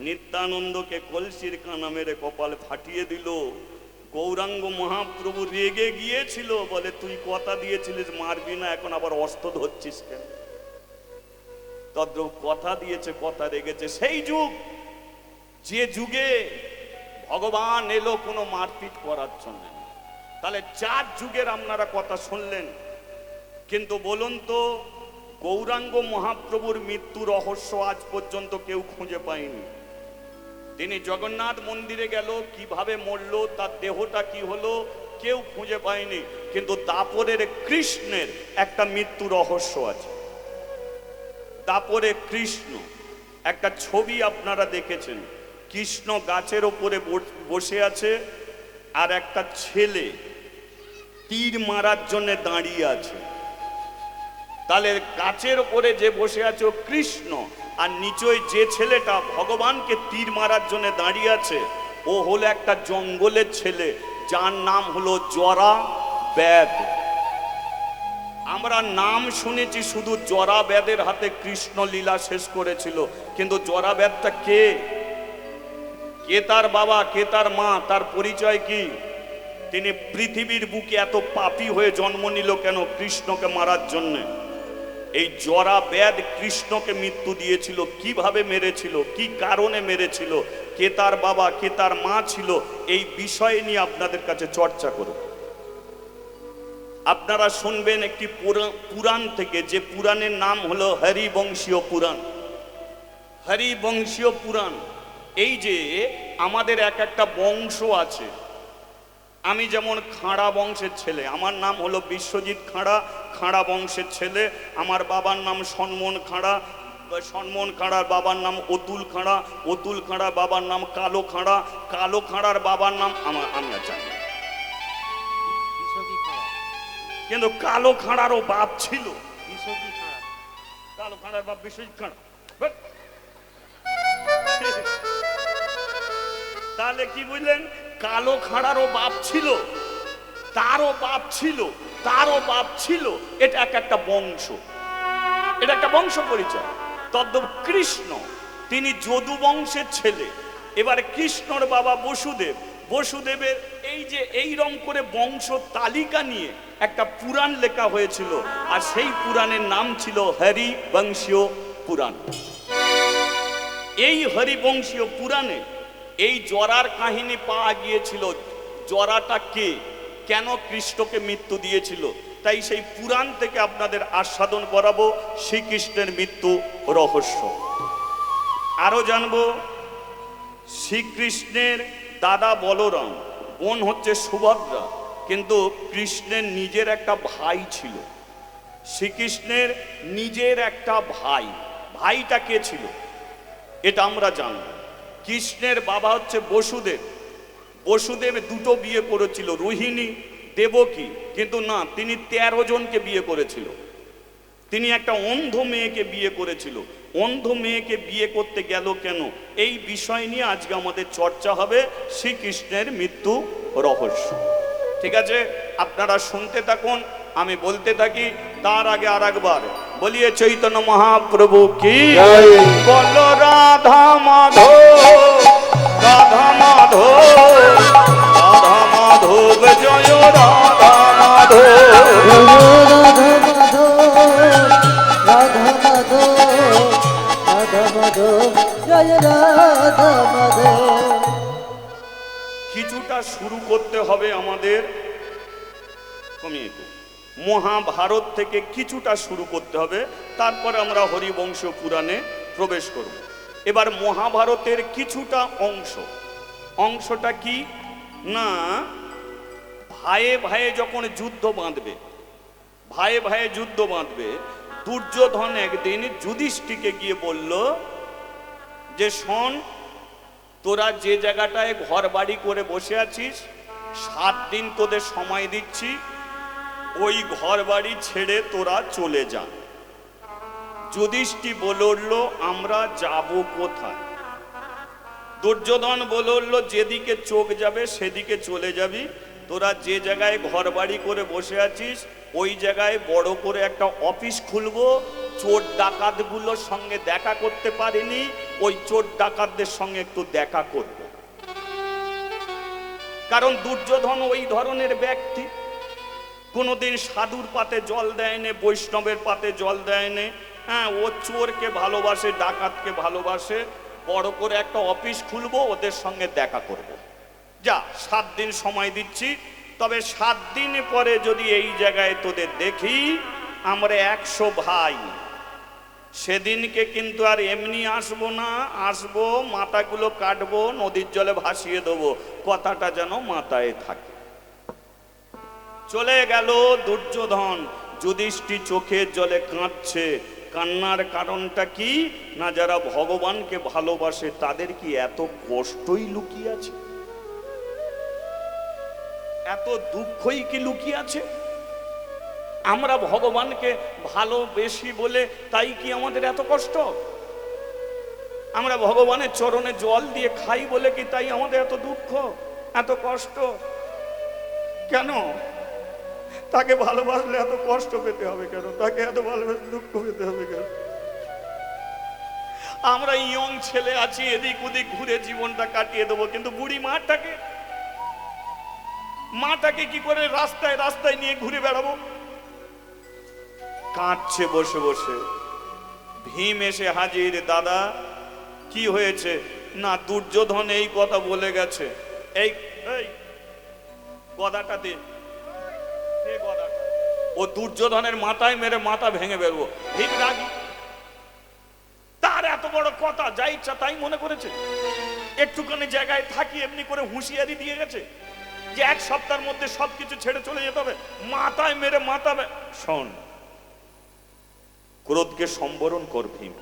[SPEAKER 1] নিত্যানন্দকে কলসির কানা মেরে কপাল ফাটিয়ে দিল। গৌরাঙ্গ মহাপ্রভু রেগে গিয়েছিল, বলে, তুই কথা দিয়েছিলিস মারবি না, এখন আবার অস্ত্র ধরছিস কেন? তদ্রূপ কথা দিয়েছে, কথা রেগেছে। সেই যুগ, যে যুগে ভগবান এলো কোনো মারপিট করার জন্য। তাহলে 4 যুগের আপনারা কথা শুনলেন, কিন্তু বলুন তো, গৌরাঙ্গ মহাপ্রভুর মৃত্যু রহস্য আজ পর্যন্ত কেউ খুঁজে পায়নি। তিনি জগন্নাথ মন্দিরে গেল, কিভাবে মরল, তার দেহটা কি হলো, কেউ খুঁজে পায়নি। কিন্তু দাপরের কৃষ্ণের একটা মৃত্যু রহস্য আছে। দাপরে কৃষ্ণ, একটা ছবি আপনারা দেখেছেন। কৃষ্ণ গাছের ওপরে বসে আছে, আর একটা ছেলে তীর মারার জন্য দাঁড়িয়ে আছে। তাহলে গাছের ওপরে যে বসে আছে ও কৃষ্ণ, আর নিচয় যে ছেলেটা ভগবানকে তীর মারার জন্য দাঁড়িয়ে আছে, ও হলো একটা জঙ্গলের ছেলে, যার নাম হলো জরা ব্যাদ। আমরা নাম শুনেছি শুধু, জরা ব্যাদের হাতে কৃষ্ণ লীলা শেষ করেছিল, কিন্তু জরা ব্যাদটা কে? কে তার বাবা, কে তার মা, তার পরিচয় কি? তিনি পৃথিবীর বুকে এত পাপী হয়ে জন্ম নিল কেন? কৃষ্ণকে মারার জন্য। এই জরা ব্যাদ কৃষ্ণকে মৃত্যু দিয়েছিল, কিভাবে মেরেছিল, কি কারণে মেরেছিল, কে তার বাবা, কে তার মা ছিল, এই বিষয় নিয়ে আপনাদের কাছে চর্চা করব। আপনারা শুনবেন একটি পুরাণ থেকে, যে পুরাণের নাম হলো হরিবংশীয় পুরাণ। হরিবংশীয় পুরাণ, এই যে আমাদের এক একটা বংশ আছে। আমি যেমন খাঁড়া বংশের ছেলে, আমার নাম হলো বিশ্বজিৎ খাঁড়া, খাঁড়া বংশের ছেলে। আমার বাবার নাম সন্মন খাঁড়া, সন্মন খাঁড়ার বাবার নাম অতুল খাঁড়া, অতুল খাঁড়ার বাবার নাম কালো খাঁড়া, কালো খাঁড়ার বাবার নাম আমি জানি। কিন্তু কালো খাঁড়ারও বাপ ছিল। কালো খাঁড়ার বাপ বিশ্বজিৎ খাঁড়া। বাট! তাহলে কি বুঝলেন? কালো খাঁড়ারও বাপ ছিল, তারও বাপ ছিল, তারও বাপ ছিল। এটা একটা বংশ, এটা একটা বংশ পরিচয়। তদ্রূপ কৃষ্ণ, তিনি যদু বংশের ছেলে। এবারে কৃষ্ণর বাবা বসুদেব, বসুদেবের এই যে এইরকম করে বংশ তালিকা নিয়ে একটা পুরাণ লেখা হয়েছিল, আর সেই পুরাণের নাম ছিল হরিবংশীয় পুরাণ। এই হরিবংশীয় পুরাণে এই জরার কাহিনী পাওয়া গিয়েছিল। জরাটা কে, কেন কৃষ্ণকে মৃত্যু দিয়েছিল, তাই সেই পুরাণ থেকে আপনাদের আস্বাদন করাবো শ্রীকৃষ্ণের মৃত্যু রহস্য। আরো জানবো শ্রীকৃষ্ণের দাদা বলরাম, বোন হচ্ছে সুভদ্রা, কিন্তু কৃষ্ণের নিজের একটা ভাই ছিল। শ্রীকৃষ্ণের নিজের একটা ভাই, ভাইটা কে ছিল এটা আমরা জানব। কৃষ্ণের বাবা হচ্ছে বসুদেব। বসুদেব দুটো বিয়ে করেছিল, রোহিণী, দেবকী, কিন্তু না, তিনি 13 জনকে বিয়ে করেছিল। তিনি একটা অন্ধ মেয়েকে বিয়ে করেছিল। অন্ধ মেয়েকে বিয়ে করতে গেল কেন, এই বিষয় নিয়ে আজকে আমাদের চর্চা হবে, শ্রীকৃষ্ণের মৃত্যু রহস্য। ঠিক আছে, আপনারা শুনতে থাকুন, আমি বলতে থাকি। তার আগে আর একবার বলিয়ে চৈতন্য মহাপ্রভু কি বল, রাধা মাধব, রাধা মাধব, রাধা মাধব, জয় রাধা মাধব।
[SPEAKER 3] রাধা মাধব, রাধা মাধব, জয় রাধা মাধব।
[SPEAKER 1] কিছুটা শুরু করতে হবে আমাদের, কমিয়ে মহাভারত থেকে কিছুটা শুরু করতে হবে, তারপরে আমরা হরিবংশ পুরাণে প্রবেশ করব। এবার মহাভারতের কিছুটা অংশটা কি না, ভাইয়ে ভাইয়ে যখন যুদ্ধ বাঁধবে, ভাইয়ে ভাইয়ে যুদ্ধ বাঁধবে, দুর্যোধন একদিন যুধিষ্ঠিরকে গিয়ে বলল যে শোন, তোরা যে জায়গাটায় ঘর বাড়ি করে বসে আছিস, 7 দিন তোদের সময় দিচ্ছি, ওই ঘর বাড়ি ছেড়ে তোরা চলে যা। যুধিষ্ঠির বলে উঠল, আমরা যাব কোথায়? দুর্যোধন বলে উঠল, যেদিকে চোখ যাবে সেদিকে চলে যাবি। তোরা যে জায়গায় ঘর বাড়ি করে বসে আছিস, ওই জায়গায় বড় করে একটা অফিস খুলবো। চোর ডাকাতগুলোর সঙ্গে দেখা করতে পারিনি, ওই চোর ডাকাতদের সঙ্গে একটু দেখা করব। কারণ দুর্যোধন ওই ধরনের ব্যক্তি, কোনোদিন সাধুর পাতে জল দেয়নি, বৈষ্ণবের পাতে জল দেয়নি। হ্যাঁ, ও চোরকে ভালোবাসে, ডাকাতকে ভালোবাসে। বড় করে একটা অফিস খুলবো, ওদের সঙ্গে দেখা করব। যা, 7 দিন সময় দিচ্ছি, তবে 7 দিন পরে যদি এই জায়গায় তোদের দেখি, আমরা 100 ভাই, সেদিনকে কিন্তু আর এমনি আসবো না, আসবো মাথাগুলো কাটবো, নদীর জলে ভাসিয়ে দেবো, কথাটা যেন মাথায় থাকে। চলে গেল দুর্যোধন। যুধিষ্ঠির চোখের জলে কাঁদছে। কান্নার কারণটা কি না, যারা ভগবানকে ভালোবাসে তাদের কি এত কষ্টই লুকিয়ে আছে, এত দুঃখই কি লুকিয়ে আছে? আমরা ভগবানকে ভালোবেসি বলে তাই কি আমাদের এত কষ্ট? আমরা ভগবানের চরণে জল দিয়ে খাই বলে কি তাই আমাদের এত দুঃখ, এত কষ্ট? কেন? তাকে ভালোবাসলে এত কষ্ট পেতে হবে কেন? তাকে এত ভালোবাসলে দুঃখ পেতে হবে কেন? আমরা ইয়ং ছেলে আছি, এদিক ওদিক ঘুরে জীবনটা কাটিয়ে দেবো, কিন্তু বুড়ি মাটাকে কি করে রাস্তায় রাস্তায় নিয়ে ঘুরে বেড়াবো? কাঁদছে বসে বসে। ভীম এসে হাজির। দাদা কি হয়েছে? না, দুর্যোধন এই কথা বলে গেছে। এই গদাটা দে, গদাটা। ও দুর্যোধনের মাথায় মেরে মাথা ভেঙে বেরবো। ভীম রাগী, তার এত বড় কথা, যা ইচ্ছা তাই মনে করেছে। একটুখানি জায়গায় থাকি এমনি করে হুঁশিয়ারি দিয়ে গেছে যে 1 সপ্তাহের মধ্যে সবকিছু ছেড়ে চলে যেতে হবে। মাথায় মেরে মাথা। শোন, ক্রোধকে সম্বরণ কর ভীম,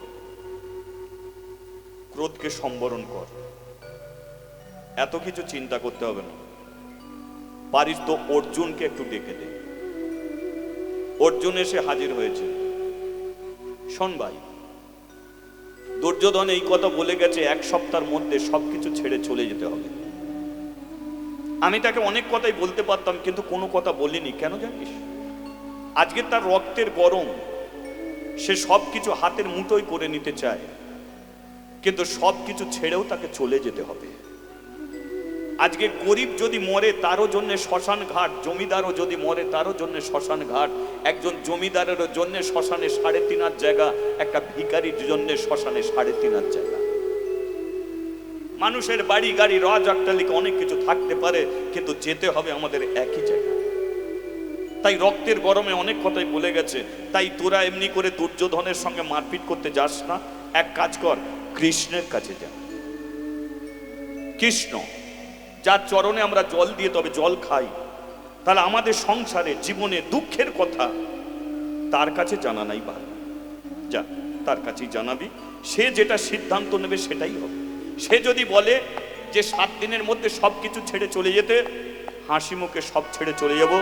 [SPEAKER 1] ক্রোধকে সম্বরণ কর। এত কিছু চিন্তা করতে হবে না। পারিস তো অর্জুনকে একটু ডেকে দে। অর্জুন এসে হাজির হয়েছে। শোন ভাই, দুর্যোধন এই কথা বলে গেছে, 1 সপ্তাহের মধ্যে সবকিছু ছেড়ে চলে যেতে হবে। আমি তাকে অনেক কথাই বলতে পারতাম, কিন্তু কোনো কথা বলিনি। কেন জানিস? আজকে তার রক্তের গরম, সে সবকিছু হাতের মুঠোয় করে নিতে চায়, কিন্তু সবকিছু ছেড়েও তাকে চলে যেতে হবে। আজকে গরিব যদি মরে তারও জন্য শ্মশান ঘাট, জমিদারও যদি মরে তারও জন্য শ্মশান ঘাট। একজন জমিদারেরও জন্য শ্মশানে 3.5 জায়গা, একটা ভিখারির জন্য শ্মশানে 3.5 জায়গা। মানুষের বাড়ি গাড়ি রাজ অট্টালিকা অনেক কিছু থাকতে পারে, কিন্তু যেতে হবে আমাদের একই জায়গা। তাই রক্তের গরমে অনেক কথাই বলে গেছে। তাই তোরা এমনি করে দুর্যোধনের সঙ্গে মারপিট করতে যাস না, এক কাজ কর, কৃষ্ণের কাছে যা। কৃষ্ণ যার চরণে আমরা জল দিয়ে তবে জল খাই, তাহলে আমাদের সংসারে জীবনে দুঃখের কথা তার কাছে জানানাই ভালো। যা, তার কাছেই জানাবি, সে যেটা সিদ্ধান্ত নেবে সেটাই হবে। সে যদি বলে যে 7 দিনের মধ্যে সবকিছু ছেড়ে চলে যেতে, হাসি মুখে সব ছেড়ে চলে যাব।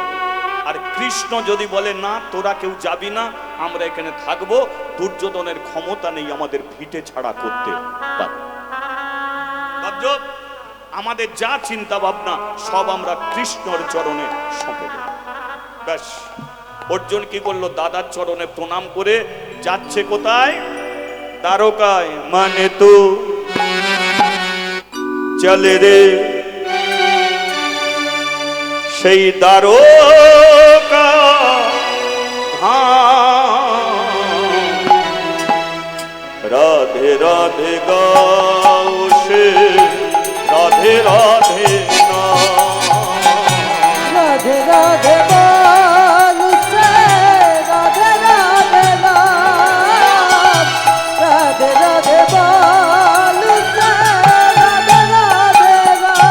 [SPEAKER 1] আর কৃষ্ণ যদি বলে না, তোরা কেউ যাবি না, আমরা এখানে থাকবো, দুর্যোধনের ক্ষমতা নেই আমাদের ভিটে ছাড়া করতে। আমাদের যা চিন্তা ভাবনা সব আমরা কৃষ্ণর চরণে সঁপে দেব। ব্যাস। অর্জুন কি করলো? দাদার চরণে প্রণাম করে যাচ্ছে কোথায়? দ্বারকায়। মানে তো চলে রে সেই দ্বারকা রাধে রাধে গাও সে রাধে রাধে না,
[SPEAKER 3] রাধে রাধে বল সে রাধে রাধে নাম, রাধে রাধে বল সে রাধে রাধে নাম।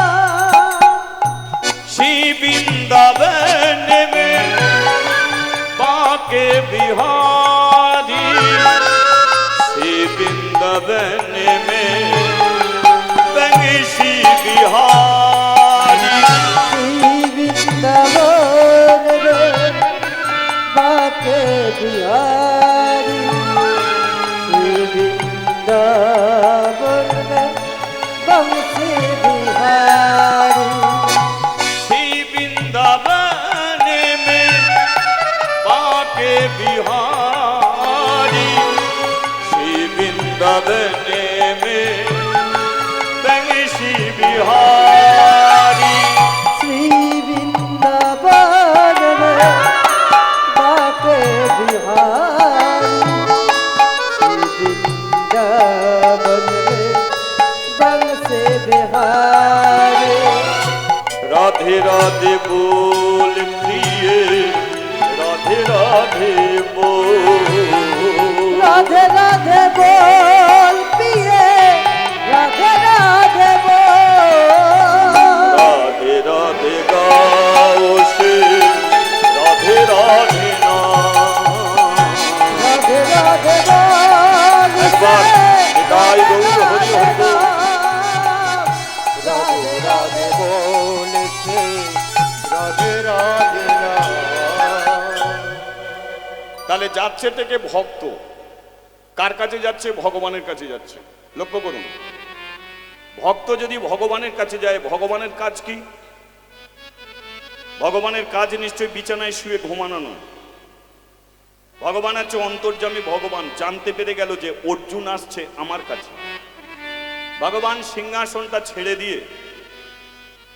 [SPEAKER 1] श्री वृंदावन में बाके बिहारी, श्री वृंदावन में बंशी बिहारी,
[SPEAKER 3] श्री वृंदावन रे बाके बिहारी, श्री वृंदावन में बंशी बिहारी,
[SPEAKER 1] श्री वृंदावन में बाके बिहारी, श्री वृंदावन में बंशी बिहारी,
[SPEAKER 3] श्री वृंदावन में बाके बिहारी, श्री वृंदावन में बंसी बिहारी।
[SPEAKER 1] राधे राधे बोल प्रिय, राधे राधे बोल,
[SPEAKER 3] राधे राधे बोल पिए, राधे राधे बोल,
[SPEAKER 1] राधे राधे गाओ से राधे राधे नाम।
[SPEAKER 3] राधे राधे बोल
[SPEAKER 1] एक बार निताई गौर हरि हरि बोल।
[SPEAKER 3] राधे राधे
[SPEAKER 2] बोल से राधे राधे नाम।
[SPEAKER 1] তাহলে যাচ্ছে থেকে ভক্ত কার কাছে যাচ্ছে? ভগবানের কাছে যাচ্ছে। লক্ষ্য করুন, ভক্ত যদি ভগবানের কাছে যায়, ভগবানের কাজ কি? ভগবানের কাজ নিশ্চয়ই বিছানায় শুয়ে ঘুমানো নয়। ভগবান হচ্ছে অন্তর্যামী ভগবান। জানতে পেরে গেল যে অর্জুন আসছে আমার কাছে। ভগবান সিংহাসনটা ছেড়ে দিয়ে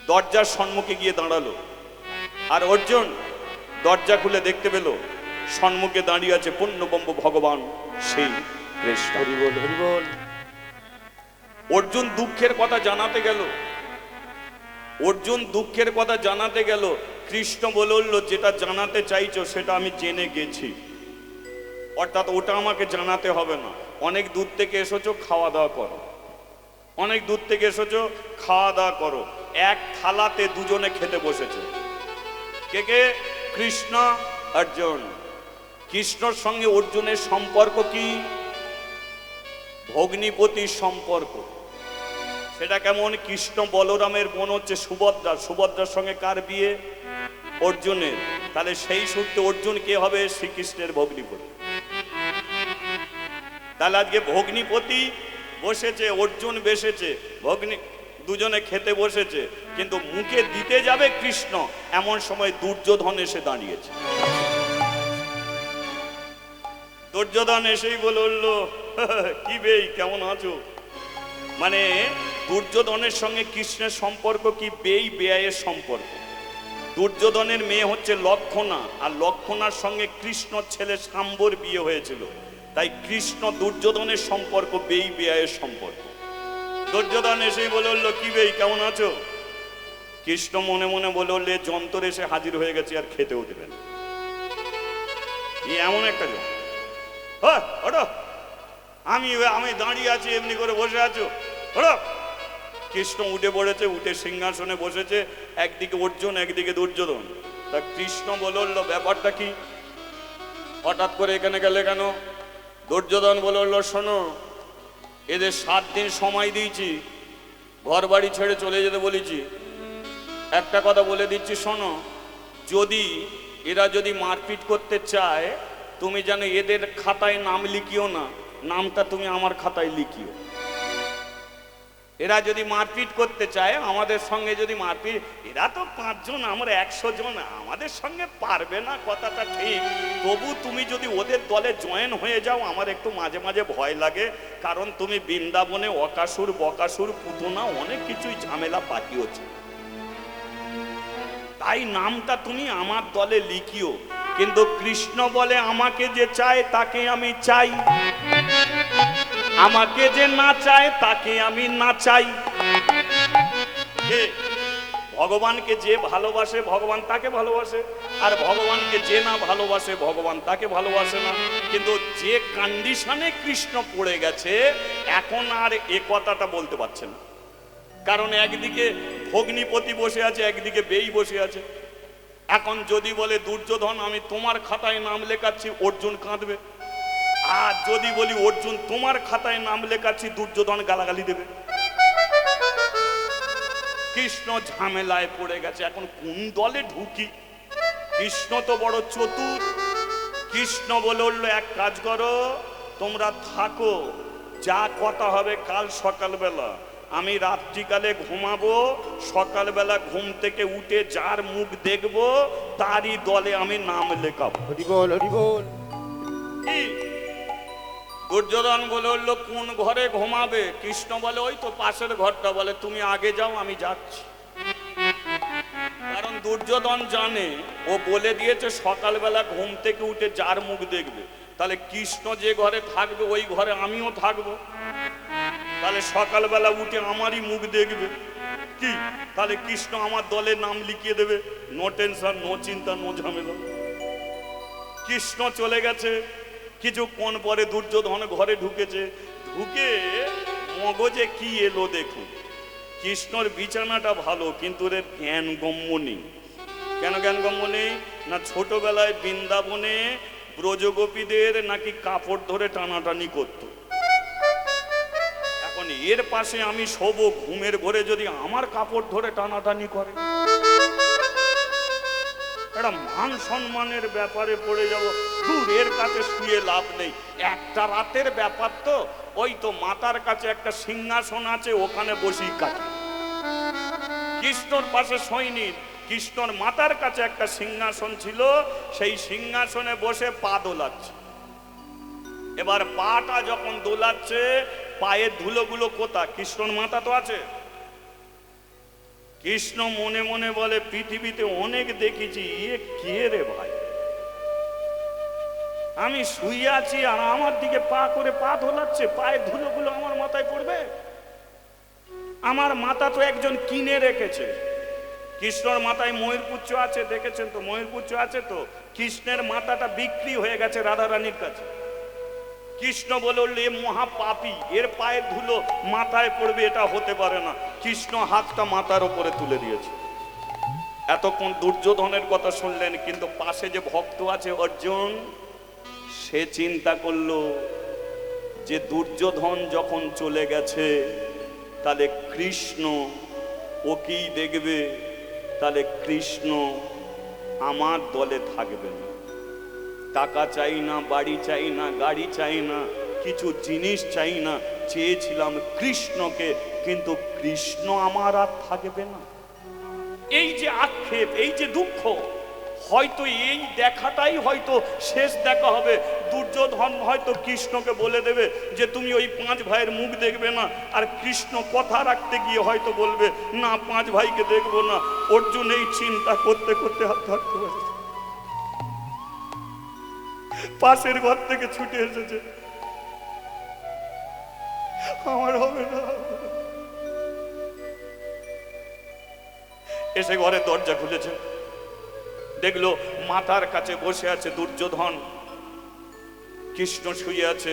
[SPEAKER 1] দরজার সম্মুখে গিয়ে দাঁড়ালো। আর অর্জুন দরজা খুলে দেখতে পেল সম্মুখে দাঁড়িয়ে আছে পূর্ণব্রহ্ম ভগবান সেই কৃষ্ণ।
[SPEAKER 2] হরি বল হরি বল।
[SPEAKER 1] অর্জুন দুঃখের কথা জানাতে গেল। অর্জুন দুঃখের কথা জানাতে গেল। কৃষ্ণ বলল, যেটা জানাতে চাইছো সেটা আমি জেনে গেছি, অর্থাৎ ওটা আমাকে জানাতে হবে না। অনেক দূর থেকে এসেছো, খাওয়া দাওয়া করো। অনেক দূর থেকে এসেছো, খাওয়া দাওয়া করো। এক থালাতে দুজনে খেতে বসেছে। কে কে? কৃষ্ণ, অর্জুন। কৃষ্ণর সঙ্গে অর্জুনের সম্পর্ক কি? ভগ্নিপতির সম্পর্ক। সেটা কেমন? কৃষ্ণ বলরামের বোন হচ্ছে সুভদ্রা। সুভদ্রার সঙ্গে কার বিয়ে? অর্জুনের। তাহলে সেই সূত্রে অর্জুন কে হবে? শ্রীকৃষ্ণের ভগ্নিপতি। তাহলে আজকে ভগ্নিপতি বসেছে, অর্জুন বেসেছে, ভগ্নি দুজনে খেতে বসেছে, কিন্তু মুখে দিতে যাবে কৃষ্ণ, এমন সময় দুর্যোধন এসে দাঁড়িয়েছে। দুর্যোধন এসেই বলল, কি বেই কেমন আছো? মানে দুর্যোধনের সঙ্গে কৃষ্ণের সম্পর্ক কি বেই বেআইয়ের সম্পর্ক। দুর্যোধনের মেয়ে হচ্ছে লক্ষণা, আর লক্ষণার সঙ্গে কৃষ্ণ ছেলে শাম্বর বিয়ে হয়েছিল, তাই কৃষ্ণ দুর্যোধনের সম্পর্ক বেই বেআইয়ের সম্পর্ক। দুর্যোধন এসেই বলল, কি বেই কেমন আছো? কৃষ্ণ মনে মনে বলল, যন্ত্র এসে হাজির হয়ে গেছে, আর খেতেও দেবেন। এমন একটা জন, আমি আমি দাঁড়িয়ে আছি, এমনি করে বসে আছো? কৃষ্ণ উঠে পড়েছে, উঠে সিংহাসনে বসেছে, একদিকে অর্জুন একদিকে দুর্যোধন। তা কৃষ্ণ বলল, ব্যাপারটা কি, হঠাৎ করে এখানে গেলে কেন? দুর্যোধন বলল, শোনো, এদের 7 দিন সময় দিয়েছি, ঘর বাড়ি ছেড়ে চলে যেতে বলেছি। একটা কথা বলে দিচ্ছি, শোনো, যদি এরা যদি মারপিট করতে চায়, তুমি জানো এদের খাতায় নাম লিখিও না, নামটা তুমি আমার খাতায় লিখিও। এরা যদি মারপিট করতে চায়, আমাদের সঙ্গে যদি মারপিট, এরা তো 5 জন, আমরা 100 জন, আমাদের সঙ্গে পারবে না, কথাটা ঠিক। তবু তুমি যদি ওদের দলে জয়েন হয়ে যাও, আমার একটু মাঝে মাঝে ভয় লাগে, কারণ তুমি বৃন্দাবনে অকাসুর বকাসুর পুতনা অনেক কিছুই ঝামেলা পাঠিয়েছো, তাই নামটা তুমি আমার দলে লিখিও। কিন্তু কৃষ্ণ বলে, আমাকে যে চায় তাকে আমি চাই, আমাকে যে না চায় তাকে আমি না চাই। ভগবানকে যে ভালোবাসে ভগবান তাকে ভালোবাসে, আর ভগবানকে যে না ভালোবাসে ভগবান তাকে ভালোবাসে না। কিন্তু যে কন্ডিশনে কৃষ্ণ পড়ে গেছে, এখন আর এ কথাটা বলতে পারছে না, কারণ একদিকে ভগ্নিপতি বসে আছে, একদিকে বেই বসে আছে। এখন যদি বলে দুর্যোধন আমি তোমার খাতায় নাম লেখাচ্ছি, অর্জুন কাঁদবে। আর যদি বলি অর্জুন তোমার খাতায় নাম লেখাচ্ছি, দুর্যোধন গালাগালি দেবে। কৃষ্ণ ঝামেলায় পড়ে গেছে, এখন কোন দলে ঢুকি? কৃষ্ণ তো বড় চতুর। কৃষ্ণ বলল, এক কাজ করো, তোমরা থাকো, যা কথা হবে কাল সকালবেলা। আমি রাত্রিকালে ঘুমাবো, সকালবেলা ঘুম থেকে উঠে যার মুখ দেখবো তারই দলে আমি নাম লেখাবো।
[SPEAKER 2] হরি বল, হরি বল।
[SPEAKER 1] দুর্যোধন বলল, কোন ঘরে ঘুমাবে? কৃষ্ণ বলে, ওই তো পাশের ঘরটা। বলে, তুমি আগে যাও, আমি যাচ্ছি। কারণ দুর্যোধন জানে, ও বলে দিয়েছে সকালবেলা ঘুম থেকে উঠে যার মুখ দেখবে, তাহলে কৃষ্ণ যে ঘরে থাকবে ওই ঘরে আমিও থাকবো, তাহলে সকালবেলা উঠে আমারই মুখ দেখবে। কি তাহলে কৃষ্ণ আমার দলে নাম লিখিয়ে দেবে, নো টেনশন, নো চিন্তা, নো ঝামেলা। কৃষ্ণ চলে গেছে। কিছুক্ষণ পরে দুর্যোধন ঘরে ঢুকেছে, ঢুকে মগজে কি এলো দেখুন। কৃষ্ণর বিছানাটা ভালো, কিন্তু এর জ্ঞান গম্য নেই। কেন জ্ঞান গম্য নেই? না ছোটবেলায় বৃন্দাবনে ব্রজগোপীদের নাকি কাপড় ধরে টানাটানি করতো। এখন এর পাশে আমি শোবো, ঘুমের ঘরে যদি আমার কাপড় ধরে টানাটানি করে, এটা মান সম্মানের ব্যাপারে পড়ে যাব। দূর, এর কাছে শুয়ে লাভ নেই। একটা রাতের ব্যাপার তো, ওই তো মাতার কাছে একটা সিংহাসন আছে, ওখানে বসেই কাটে। কৃষ্ণর পাশে শোয়নি, কৃষ্ণর মাতার কাছে একটা সিংহাসন ছিল, সেই সিংহাসনে বসে পা দোলাচ্ছে। এবার পাটা যখন দোলাচ্ছে, পায়ের ধুলোগুলো কোথা? কৃষ্ণর মাথা তো আছে। কৃষ্ণ মনে মনে বলে, পৃথিবীতে অনেক দেখেছি, এ কে রে ভাই? আমি শুয়ে আছি আর আমার দিকে পা করে পা দোলাচ্ছে, পায়ের ধুলোগুলো আমার মাথায় পড়বে? আমার মাথা তো একজন কিনে রেখেছে। কৃষ্ণর মাথায় ময়ূরপুচ্ছ আছে, দেখেছেন তো? ময়ূরপুচ্ছ আছে তো। কৃষ্ণের মাথাটা বিক্রি হয়ে গেছে রাধারানীর কাছে। কৃষ্ণ বলল, এ মহাপাপী, এর পায়ের ধুলো মাথায় পড়বে, এটা হতে পারে না। কৃষ্ণ হাতটা মাথার উপরে তুলে দিয়েছে। এতক্ষণ দুর্যোধনের কথা শুনলেন, কিন্তু পাশে যে ভক্ত আছে অর্জুন, সে চিন্তা করলো যে দুর্যোধন যখন চলে গেছে, তাহলে কৃষ্ণ ওকেই দেখবে, তাহলে কৃষ্ণ আমার দলে থাকবে না। টাকা চাই না, বাড়ি চাই না, গাড়ি চাই না, কিছু জিনিস চাই না, চেয়েছিলাম কৃষ্ণকে, কিন্তু কৃষ্ণ আমার আর থাকবে না। এই যে আক্ষেপ, এই যে দুঃখ, হয়তো এই দেখাটাই হয়তো শেষ দেখা হবে। দুর্যোধন হয়তো কৃষ্ণকে বলে দেবে যে তুমি ওই 5 ভাইয়ের মুখ দেখবে না, আর কৃষ্ণ কথা রাখতে গিয়ে হয়তো বলবে না 5 ভাইকে দেখবো না। অর্জুন এই চিন্তা করতে করতে হাত ধরতে পারছে, পাশের ঘর থেকে ছুটে এসেছে, আমার হবে না। এসে ঘরে দরজা খুলেছে, দেখলো মাথার কাছে বসে আছে দুর্যোধন, কৃষ্ণ শুয়ে আছে।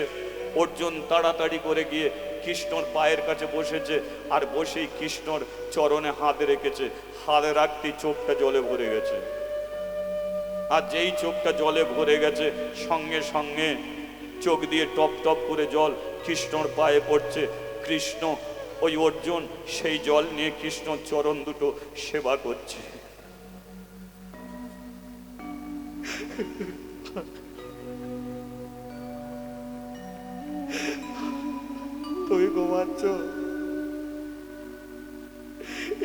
[SPEAKER 1] অর্জুন তাড়াতাড়ি করে গিয়ে কৃষ্ণর পায়ের কাছে বসেছে, আর বসেই কৃষ্ণর চরণে হাত রেখেছে। হাত রাখতেই চোখটা জলে ভরে গেছে, আর যেই চোখটা জলে ভরে গেছে সঙ্গে সঙ্গে চোখ দিয়ে টপ টপ করে জল কৃষ্ণর পায়ে পড়ছে। কৃষ্ণ, ওই অর্জুন সেই জল নিয়ে কৃষ্ণর চরণ দুটো সেবা করছে। তুমি ঘুমাচ্ছ,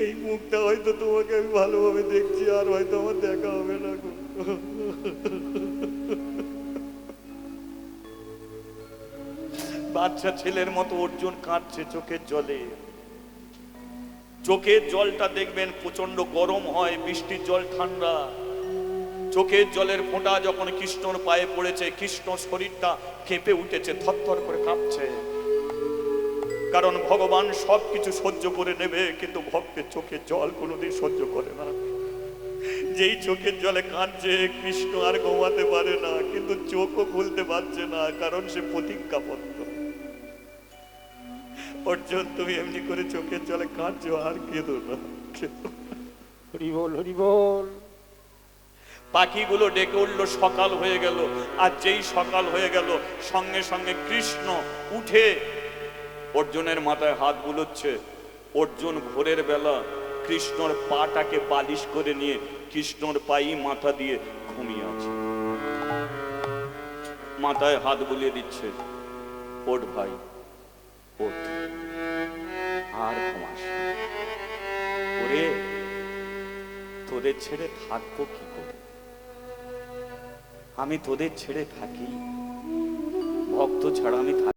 [SPEAKER 1] এই মুখটা হয়তো তোমাকে আমি ভালোভাবে দেখছি, আর হয়তো আমার দেখা হবে না। বাচ্চা ছেলের মতো অর্জুন কাঁদছে চোখের জলে। চোখের জলটা দেখবেন প্রচন্ড গরম হয়, বৃষ্টির জল ঠান্ডা। চোখের জলের ফোঁটা যখন কৃষ্ণর পায়ে পড়েছে, কৃষ্ণ শরীরটা কেঁপে উঠেছে, থরথর করে কাঁপছে। কারণ ভগবান সবকিছু সহ্য করে নেবে, কিন্তু ভক্তের চোখের জল কোনোদিন সহ্য করে না। যেই চোখের জলে কাঁদছে, কৃষ্ণ আর ঘুমাতে পারে না, কিন্তু চোখও খুলতে পারছে না, কারণ সে প্রতিজ্ঞাবদ্ধ। অর্জুন, তুমি এমনি করে চোখের জলে কাঁদছো, আর কেঁদো না।
[SPEAKER 2] হরি বল, হরি বল।
[SPEAKER 1] পাখিগুলো ডেকে উঠলো, সকাল হয়ে গেল। আর যেই সকাল হয়ে গেল, সঙ্গে সঙ্গে কৃষ্ণ উঠে অর্জুনের মাথায় হাত বুলোচ্ছে। অর্জুন ভোরের বেলা কৃষ্ণর পাটাকে বালিশ করে নিয়ে কৃষ্ণর পাই মাথা দিয়ে ঘুমিয়ে আছে, মাথায় হাত বুলিয়ে দিচ্ছে, ওঠ ভাই ওঠ, আর ঘুমাস না। ওরে, তোদের ছেড়ে থাকবো কি করে? আমি তোদের ছেড়ে থাকি? ভক্ত ছাড়া আমি থাকি?